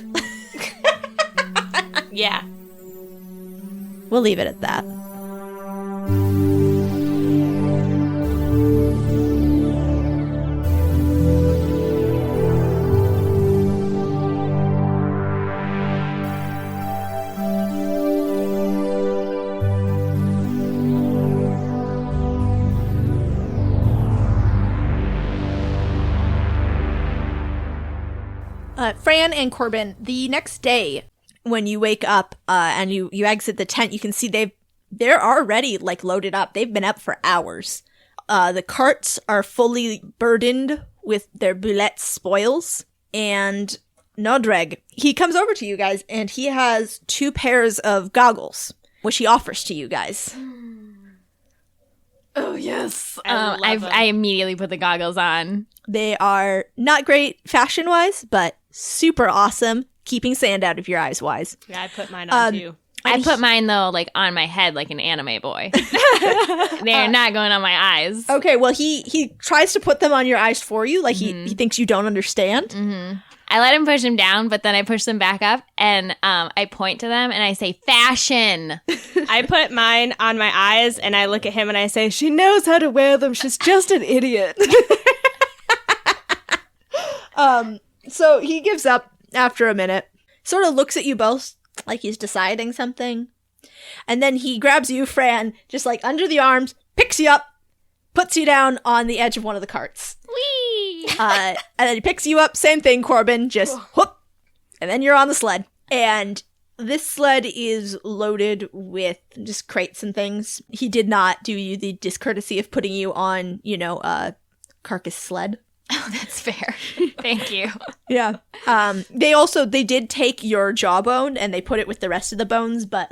Yeah. We'll leave it at that. Fran and Corbin, the next day when you wake up and you exit the tent, you can see they're already loaded up. They've been up for hours. The carts are fully burdened with their Boulette spoils. And Nodreg, he comes over to you guys and he has 2 pairs of goggles, which he offers to you guys. Oh, yes. I immediately put the goggles on. They are not great fashion-wise, but super awesome, keeping sand out of your eyes wise. Yeah, I put mine on too. I put mine, though, on my head like an anime boy. They're not going on my eyes. Okay, well, he tries to put them on your eyes for you, he thinks you don't understand. Mm-hmm. I let him push them down, but then I push them back up, and I point to them, and I say, fashion! I put mine on my eyes, and I look at him, and I say, she knows how to wear them, she's just an idiot. So he gives up after a minute, sort of looks at you both like he's deciding something, And then he grabs you, Fran, just like under the arms, picks you up, puts you down on the edge of one of the carts. Whee! And then he picks you up, same thing, Corbin, just whoop, and then you're on the sled. And this sled is loaded with just crates and things. He did not do you the discourtesy of putting you on, a carcass sled. Oh, that's fair. Thank you. Yeah. They did take your jawbone and they put it with the rest of the bones, but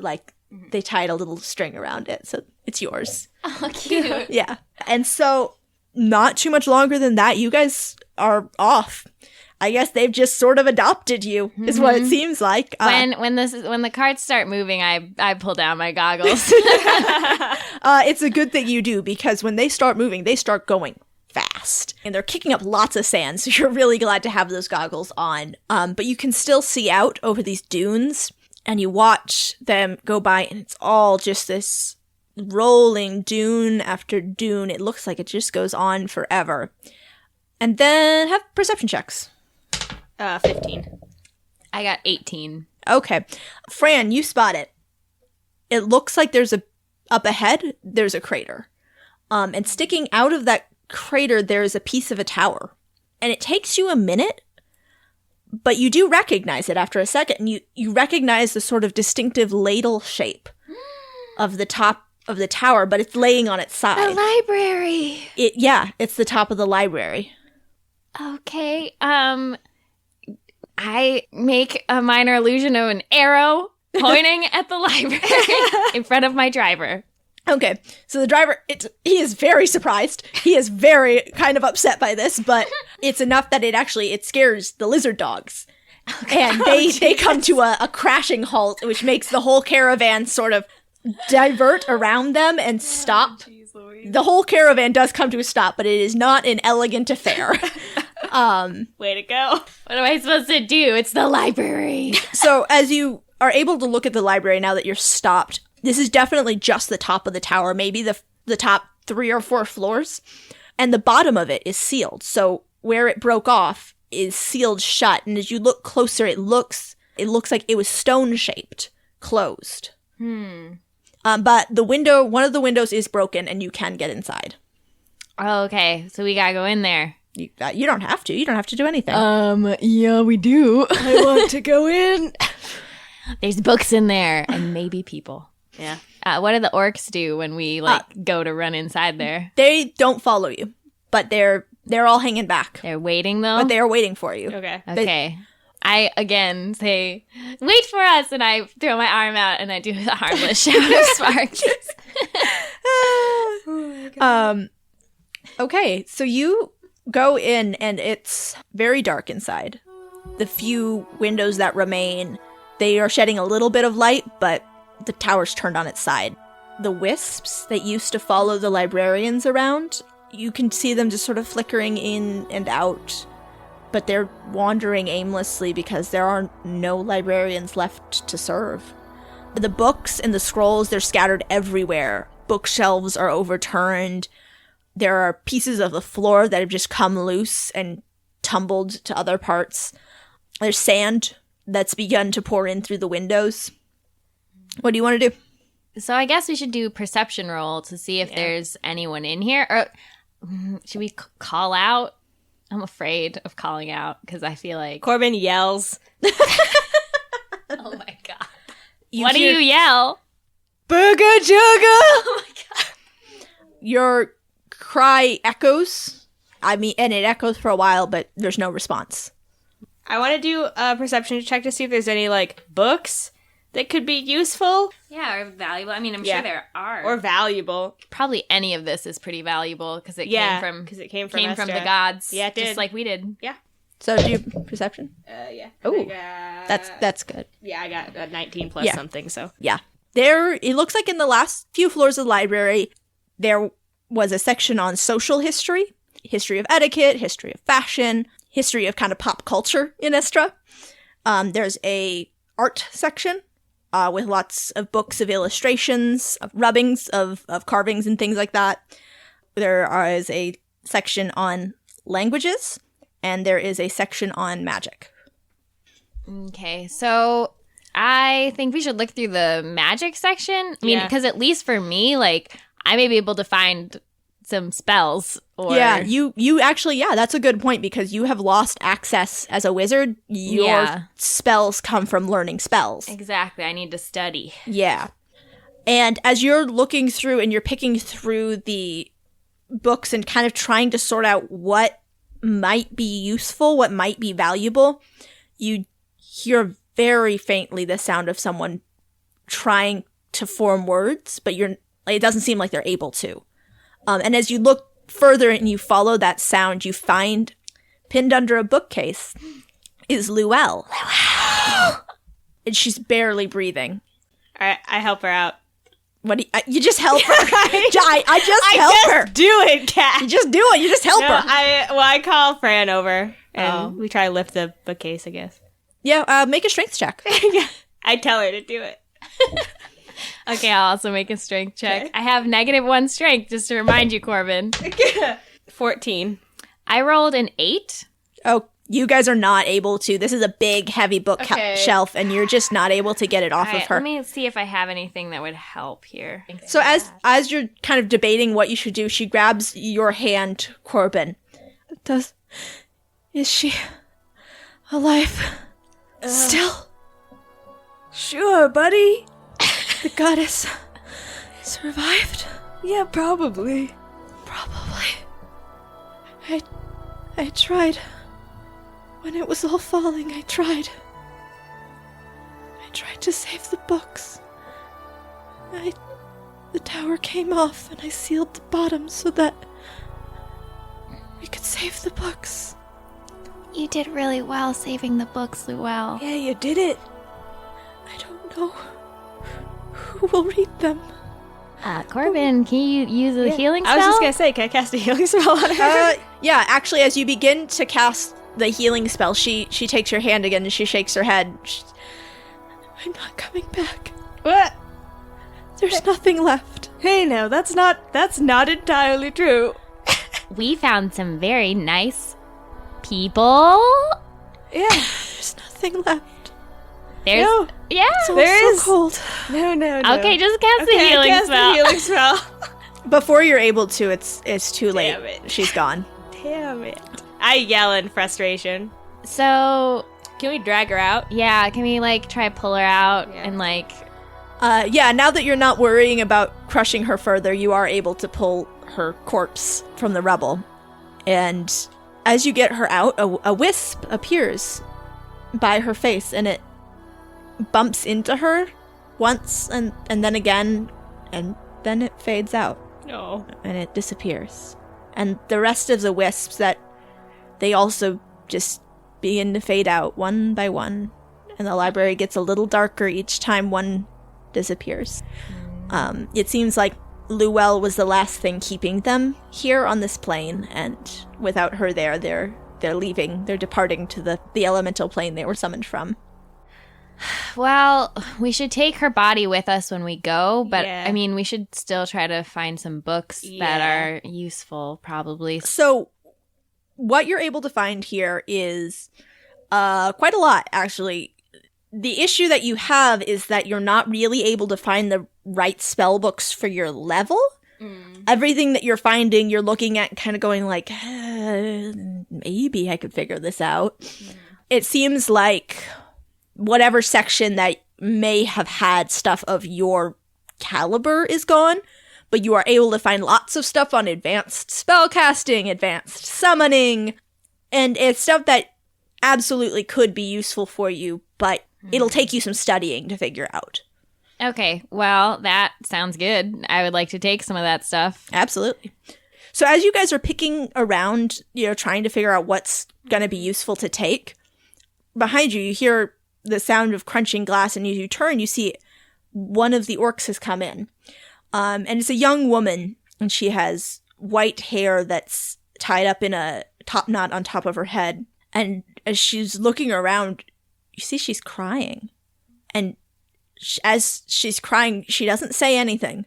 they tied a little string around it, so it's yours. Oh, cute. Yeah. And so not too much longer than that, you guys are off. I guess they've just sort of adopted you, is what it seems like. When the carts start moving, I pull down my goggles. It's a good thing you do, because when they start moving, they start going fast. And they're kicking up lots of sand, so you're really glad to have those goggles on. But you can still see out over these dunes, and you watch them go by, and it's all just this rolling dune after dune. It looks like it just goes on forever. And then have perception checks. 15. I got 18. Okay. Fran, you spot it. It looks like up ahead, there's a crater. And sticking out of that crater, there's a piece of a tower. And it takes you a minute, but you do recognize it after a second. And you recognize the sort of distinctive ladle shape of the top of the tower, but it's laying on its side. A library. It's the top of the library. Okay. I make a minor illusion of an arrow pointing at the library in front of my driver. Okay, so the driver, he is very surprised. He is very kind of upset by this, but it's enough that it scares the lizard dogs. And they come to a crashing halt, which makes the whole caravan sort of divert around them and stop. The whole caravan does come to a stop, but it is not an elegant affair. Way to go. What am I supposed to do? It's the library. So as you are able to look at the library now that you're stopped, this is definitely just the top of the tower, maybe the top 3 or 4 floors. And the bottom of it is sealed. So where it broke off is sealed shut. And as you look closer, it looks like it was stone-shaped, closed. But one of the windows is broken and you can get inside. Oh, okay, so we gotta go in there. You don't have to. You don't have to do anything. Yeah, we do. I want to go in. There's books in there and maybe people. Yeah. What do the orcs do when we go to run inside there? They don't follow you, but they're all hanging back. They're waiting though. But they are waiting for you. Okay. Okay. I again say, "Wait for us!" and I throw my arm out and I do the harmless shout of sparks. Okay, so you go in and it's very dark inside. The few windows that remain, they are shedding a little bit of light, but the tower's turned on its side. The wisps that used to follow the librarians around, you can see them just sort of flickering in and out, but they're wandering aimlessly because there are no librarians left to serve. The books and the scrolls, they're scattered everywhere. Bookshelves are overturned. There are pieces of the floor that have just come loose and tumbled to other parts. There's sand that's begun to pour in through the windows. What do you want to do? So I guess we should do perception roll to see if there's anyone in here. Or should we call out? I'm afraid of calling out because I feel like... Corbin yells. Oh my god. What do you yell? Burger Jugger! Oh my god. Your cry echoes. And it echoes for a while, but there's no response. I want to do a perception check to see if there's any, books that could be useful. Yeah, or valuable. I mean, I'm sure there are. Or valuable. Probably any of this is pretty valuable because it came from Estra. the gods. Yeah, it did. Just like we did. Yeah. So do you perception? Yeah. Oh, that's good. Yeah, I got a 19 plus something, so. Yeah. It looks like in the last few floors of the library, there was a section on social history of etiquette, history of fashion, history of kind of pop culture in Estra. There's a art section with lots of books of illustrations, of rubbings, of carvings and things like that. There is a section on languages, and there is a section on magic. Okay, so I think we should look through the magic section. I mean, Yeah. because at least for me, like, I may be able to find some spells. Or Yeah, you actually, that's a good point because you have lost access as a wizard. Your Yeah. spells come from learning spells. Exactly. I need to study. Yeah. And as you're looking through and you're picking through the books and kind of trying to sort out what might be useful, what might be valuable, you hear very faintly the sound of someone trying to form words, but it doesn't seem like they're able to. And as you look further and you follow that sound, you find pinned under a bookcase is Luelle. And she's barely breathing. All right, I help her out. What do you just help her? I just help her. Do it, Cat. You just do it. You just help No, her. I call Fran over and Oh. we try to lift the bookcase, I guess. Yeah, make a strength check. I tell her to do it. Okay, I'll also make a strength check. I have -1 strength, just to remind you, Corbin. 14. I rolled an 8. Oh, you guys are not able to. This is a big, heavy Okay. shelf, and you're just not able to get it off All of right, her. let me see if I have anything that would help here. So as you're kind of debating what you should do, she grabs your hand, Corbin. Is she alive? Still? Sure, buddy. The goddess survived? Yeah, probably. Probably. I tried. When it was all falling, I tried. I tried to save the books. The tower came off and I sealed the bottom so that we could save the books. You did really well saving the books, Luelle. Yeah, you did it. I don't know who will read them. Corbin, can you use a healing spell? I was just going to say, can I cast a healing spell on her? Yeah, actually, as you begin to cast the healing spell, she takes your hand again and she shakes her head. I'm not coming back. What? There's nothing left. Hey, no, that's not entirely true. We found some very nice people. Yeah. There's nothing left. There's No. yeah. It's all There is- so cold. No. Okay, just cast the Okay, healing cast spell. the healing spell. Before you're able to, it's too late. Damn it. She's gone. Damn it. I yell in frustration. So Can we drag her out? yeah, can we like try pull her out Yeah. and like Yeah, now that you're not worrying about crushing her further, you are able to pull her corpse from the rubble. And as you get her out, a wisp appears by her face, and it bumps into her once and then again, and then it fades out. No. And it disappears. And the rest of the wisps, that they also just begin to fade out one by one. And the library gets a little darker each time one disappears. It seems like Luelle was the last thing keeping them here on this plane, and without her there, they're leaving. They're departing to the elemental plane they were summoned from. well, we should take her body with us when we go, but Yeah. I mean, we should still try to find some books that Yeah. are useful, probably. So what you're able to find here is quite a lot, actually. The issue that you have is that you're not really able to find the right spell books for your level. Everything that you're finding, you're looking at kind of going like, maybe I could figure this out. It seems like whatever section that may have had stuff of your caliber is gone, but you are able to find lots of stuff on advanced spellcasting, advanced summoning, and it's stuff that absolutely could be useful for you, but it'll take you some studying to figure out. Okay, well, that sounds good. I would like to take some of that stuff. Absolutely. So as you guys are picking around, trying to figure out what's going to be useful to take, behind you, you hear the sound of crunching glass, and as you turn, you see one of the orcs has come in. And it's a young woman, and she has white hair that's tied up in a top knot on top of her head. And as she's looking around, you see she's crying. And as she's crying, she doesn't say anything,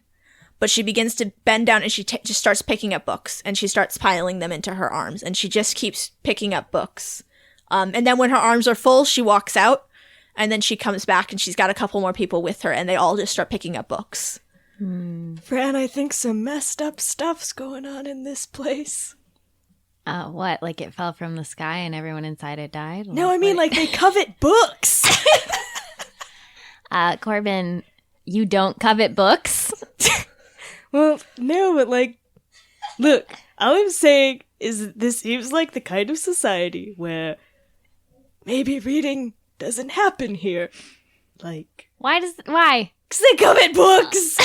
but she begins to bend down and she just starts picking up books, and she starts piling them into her arms, and she just keeps picking up books. And then when her arms are full, she walks out, And then she comes back and she's got a couple more people with her and they all just start picking up books. Fran, I think some messed up stuff's going on in this place. What? Like it fell from the sky and everyone inside it died? No, I mean like they covet books. Corbin, you don't covet books? Well, no, but like, look, all I'm saying is this seems like the kind of society where maybe reading doesn't happen here. Like, Why? 'cause they covet books.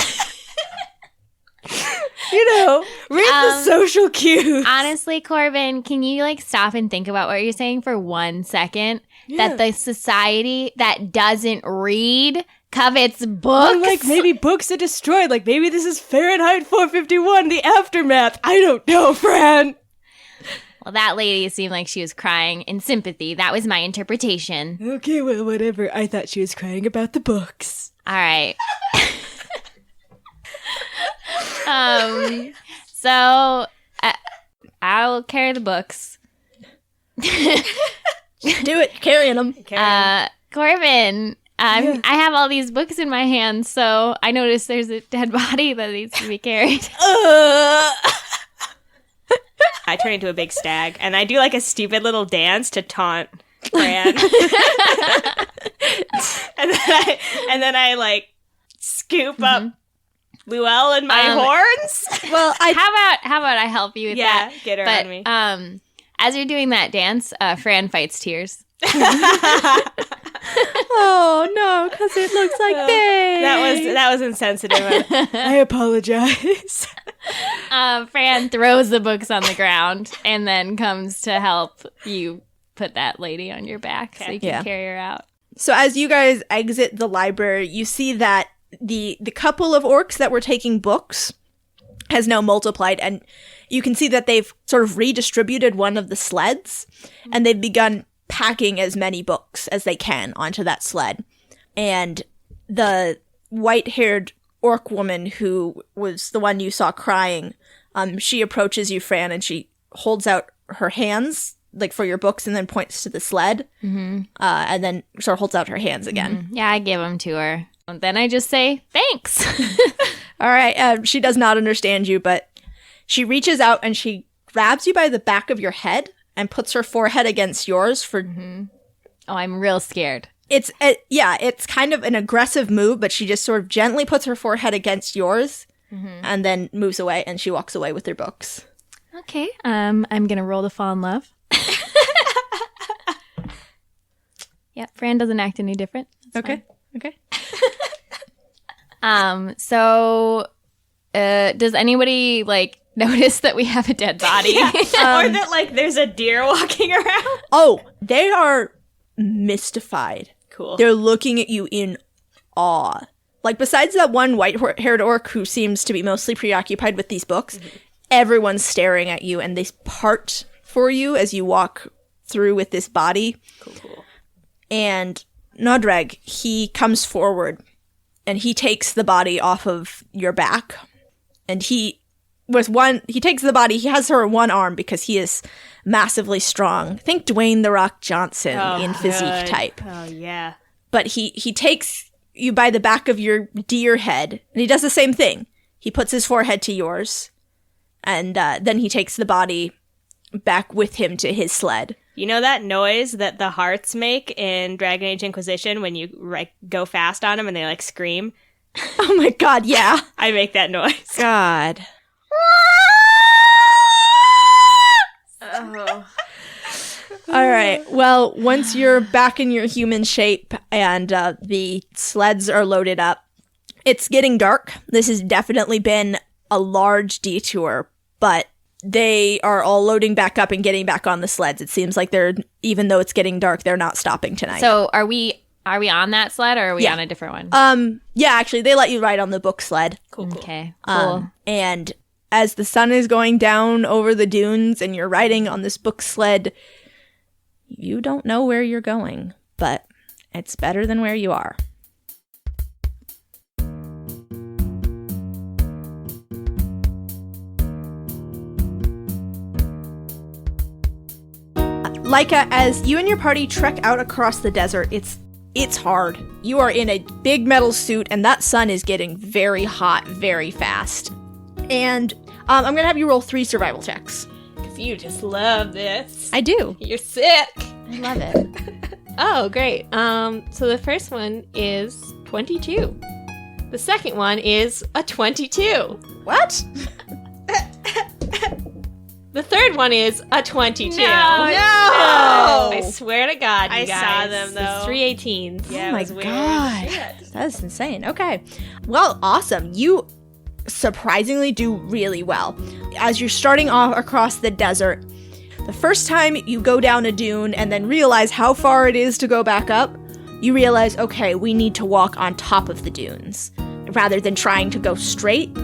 You know, read the social cues. Honestly, Corbin, can you like stop and think about what you're saying for 1 second? Yeah. That the society that doesn't read covets books? Or, like, maybe books are destroyed. Like, maybe this is Fahrenheit 451, the aftermath. I don't know, Fran. Well, that lady seemed like she was crying in sympathy. That was my interpretation. Okay, well, whatever. I thought she was crying about the books. All right. So I will carry the books. Do it, carrying them. Corbin, I have all these books in my hands, so I noticed there's a dead body that needs to be carried. I turn into a big stag, and I do like a stupid little dance to taunt Fran. and then I like scoop up Luelle in my horns. Well, How about I help you with that? Yeah, get her But, on me. As you're doing that dance, Fran fights tears. Oh no, because it looks like they. That was insensitive. I apologize. Fran throws the books on the ground and then comes to help you put that lady on your back so you can carry her out. So as you guys exit the library, you see that the couple of orcs that were taking books has now multiplied, and you can see that they've sort of redistributed one of the sleds, and they've begun packing as many books as they can onto that sled. And the white-haired orc woman who was the one you saw crying, she approaches you, Fran, and she holds out her hands like for your books and then points to the sled, and then sort of holds out her hands again. Yeah, I give them to her. And then I just say, thanks. All right, she does not understand you, but she reaches out and she grabs you by the back of your head and puts her forehead against yours for... Oh, I'm real scared. It's kind of an aggressive move, but she just sort of gently puts her forehead against yours and then moves away, and she walks away with her books. Okay, I'm gonna roll to fall in love. Yeah, Fran doesn't act any different. That's Okay. So, does anybody like notice that we have a dead body? Or that like there's a deer walking around. Oh, they are mystified. Cool. They're looking at you in awe. Like, besides that one white-haired orc who seems to be mostly preoccupied with these books, everyone's staring at you, and they part for you as you walk through with this body. Cool. And Nodrag, he comes forward, and he takes the body off of your back. And he takes the body, he has her in one arm because he is massively strong. Think Dwayne "The Rock" Johnson in physique type. Oh, yeah. But he takes you by the back of your deer head, and he does the same thing. He puts his forehead to yours, and then he takes the body back with him to his sled. You know that noise that the hearts make in Dragon Age Inquisition when you like go fast on them and they like scream? Oh my god, yeah. I make that noise. God. All right. Well, once you're back in your human shape and the sleds are loaded up, it's getting dark. This has definitely been a large detour, but they are all loading back up and getting back on the sleds. It seems like even though it's getting dark, they're not stopping tonight. So are we on that sled or are we Yeah. on a different one? Yeah, actually, they let you ride on the book sled. Cool. Okay, cool. And as the sun is going down over the dunes and you're riding on this book sled, you don't know where you're going, but it's better than where you are. Laika, as you and your party trek out across the desert, it's It's hard. You are in a big metal suit, and that sun is getting very hot very fast. And I'm going to have you roll 3 survival checks. Because you just love this. I do. You're sick. I love it. Oh, great. So the first one is 22. The second one is a 22. What? The third one is a 22. No! I swear to God, you I guys. saw them, though. It's 3 18s. Yeah, Oh it my was weird. god. That is insane. Okay. Well, awesome. You surprisingly do really well. As you're starting off across the desert, the first time you go down a dune and then realize how far it is to go back up, you realize, okay, we need to walk on top of the dunes rather than trying to go straight.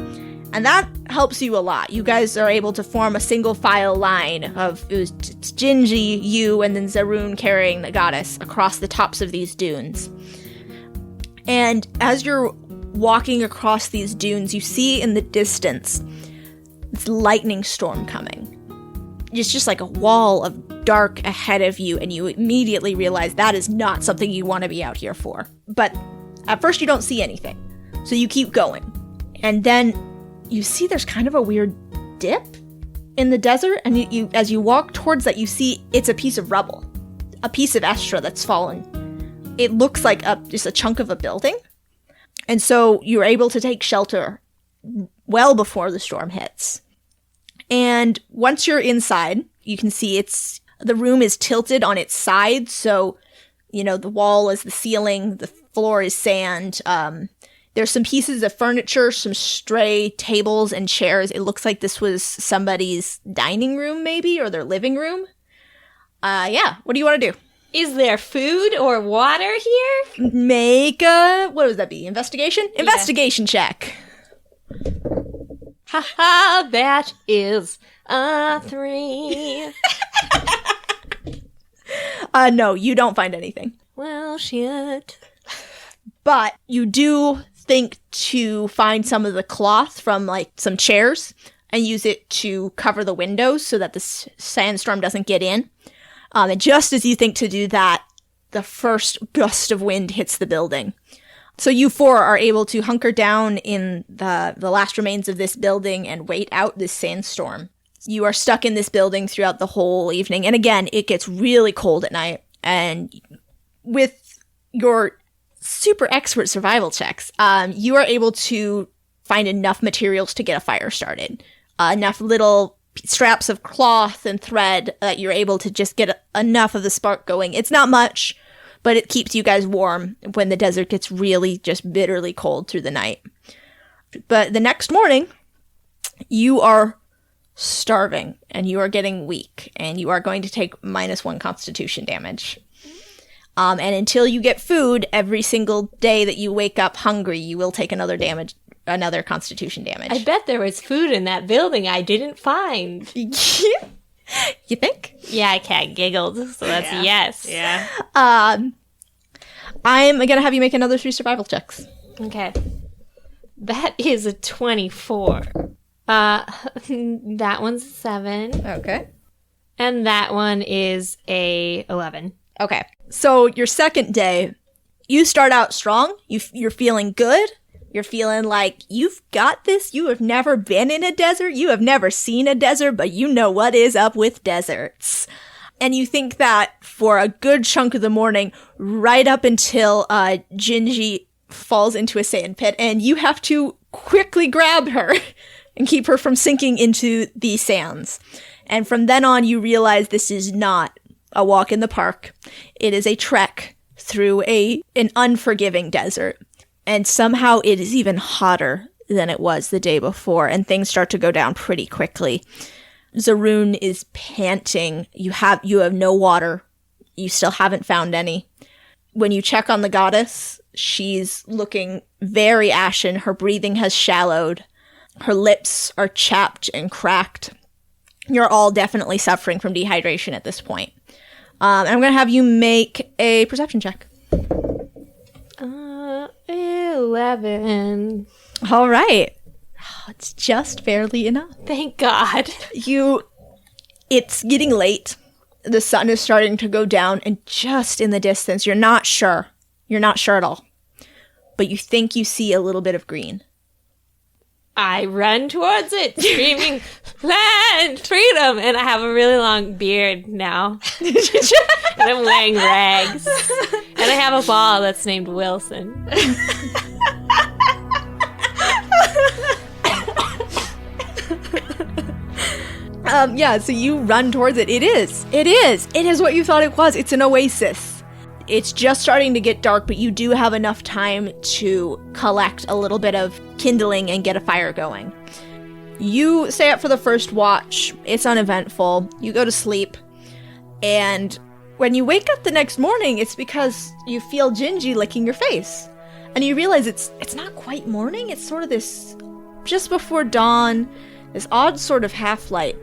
And that helps you a lot. You guys are able to form a single file line of it was Gingy, you, and then Zaroon carrying the goddess across the tops of these dunes. And as you're walking across these dunes, you see in the distance this lightning storm coming. It's just like a wall of dark ahead of you, and you immediately realize that is not something you want to be out here for. But at first you don't see anything, so you keep going. And then you see there's kind of a weird dip in the desert, and you as you walk towards that, you see it's a piece of rubble, a piece of Estra that's fallen. It looks like just a chunk of a building, and so you're able to take shelter well before the storm hits. And once you're inside, you can see the room is tilted on its side, so the wall is the ceiling, the floor is sand. There's some pieces of furniture, some stray tables and chairs. It looks like this was somebody's dining room, maybe, or their living room. Yeah, what do you want to do? Is there food or water here? Make a, what would that be, investigation? Yeah. Investigation check. Haha, that is a 3. No, you don't find anything. Well, shit. But you do think to find some of the cloth from some chairs and use it to cover the windows so that the sandstorm doesn't get in. And just as you think to do that, the first gust of wind hits the building. So you 4 are able to hunker down in the last remains of this building and wait out this sandstorm. You are stuck in this building throughout the whole evening. And again, it gets really cold at night. And with your super expert survival checks, you are able to find enough materials to get a fire started. Enough little straps of cloth and thread that you're able to just get enough of the spark going. It's not much, but it keeps you guys warm when the desert gets really just bitterly cold through the night. But the next morning, you are starving and you are getting weak and you are going to take -1 constitution damage. And until you get food, every single day that you wake up hungry, you will take another constitution damage. I bet there was food in that building I didn't find. You think? Yeah, cat giggled, so that's a yes. Yeah. I'm going to have you make another 3 survival checks. Okay. That is a 24. That one's a 7. Okay. And that one is a 11. Okay. So your second day, you start out strong. You're feeling good. You're feeling like you've got this. You have never been in a desert. You have never seen a desert, but you know what is up with deserts. And you think that for a good chunk of the morning, right up until Gingy falls into a sand pit, and you have to quickly grab her and keep her from sinking into the sands. And from then on, you realize this is not a walk in the park. It is a trek through an unforgiving desert. And somehow it is even hotter than it was the day before, and things start to go down pretty quickly. Zaroon is panting. You have no water. You still haven't found any. When you check on the goddess, she's looking very ashen. Her breathing has shallowed. Her lips are chapped and cracked. You're all definitely suffering from dehydration at this point. And I'm going to have you make a perception check. 11. All right. Oh, it's just barely enough. Thank God. It's getting late. The sun is starting to go down, and just in the distance, you're not sure You're not sure at all. But you think you see a little bit of green. I run towards it, screaming, land, freedom. And I have a really long beard now. And I'm wearing rags. And I have a ball that's named Wilson. So you run towards it. It is what you thought it was. It's an oasis. It's just starting to get dark, but you do have enough time to collect a little bit of kindling and get a fire going. You stay up for the first watch. It's uneventful. You go to sleep. And when you wake up the next morning, it's because you feel Gingy licking your face. And you realize it's not quite morning. It's sort of this, just before dawn, this odd sort of half-light.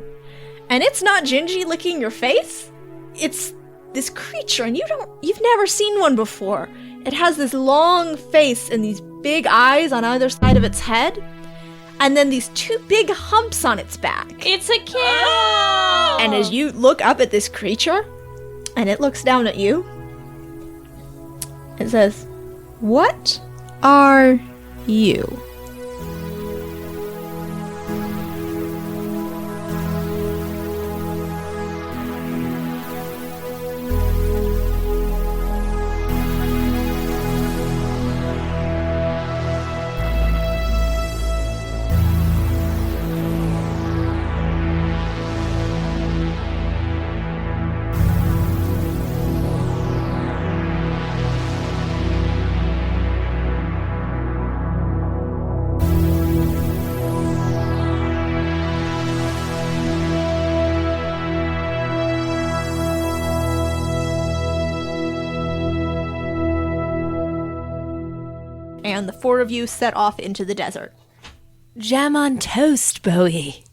And it's not Gingy licking your face. It's this creature, and you've never seen one before. It has this long face and these big eyes on either side of its head, and then these two big humps on its back. It's a camel! And as you look up at this creature, and it looks down at you, it says, "What are you?" And the four of you set off into the desert. Jam on toast, Bowie.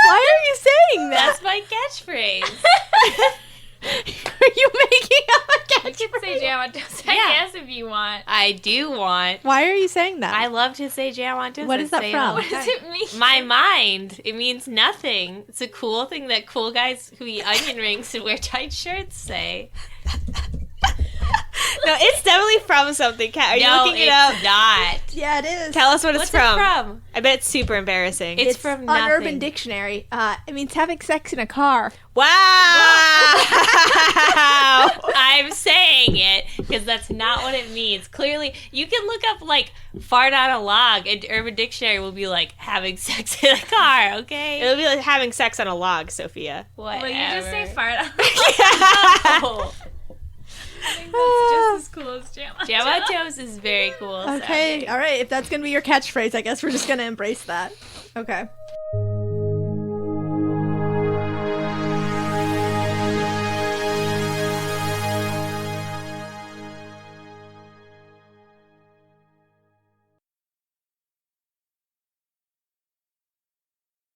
Why are you saying that? That's my catchphrase. Are you making up a catchphrase? You can say jam on toast, I guess, if you want. I do want. Why are you saying that? I love to say jam on toast. What is that from? What does it mean? My mind. It means nothing. It's a cool thing that cool guys who eat onion rings and wear tight shirts say. No, it's definitely from something. Kat, are you looking it up? Not. Yeah, it is. Tell us what What's it's from. it from? I bet it's super embarrassing. It's from on nothing. Urban Dictionary. It means having sex in a car. Wow! I'm saying it because that's not what it means. Clearly, you can look up like fart on a log, and Urban Dictionary will be like having sex in a car. Okay, It'll be like having sex on a log, Sophia. whatever. Will you just say fart on No. That's just as cool as jam on Jam on toast is very cool. Okay, all right. If that's going to be your catchphrase, I guess we're just going to embrace that. Okay.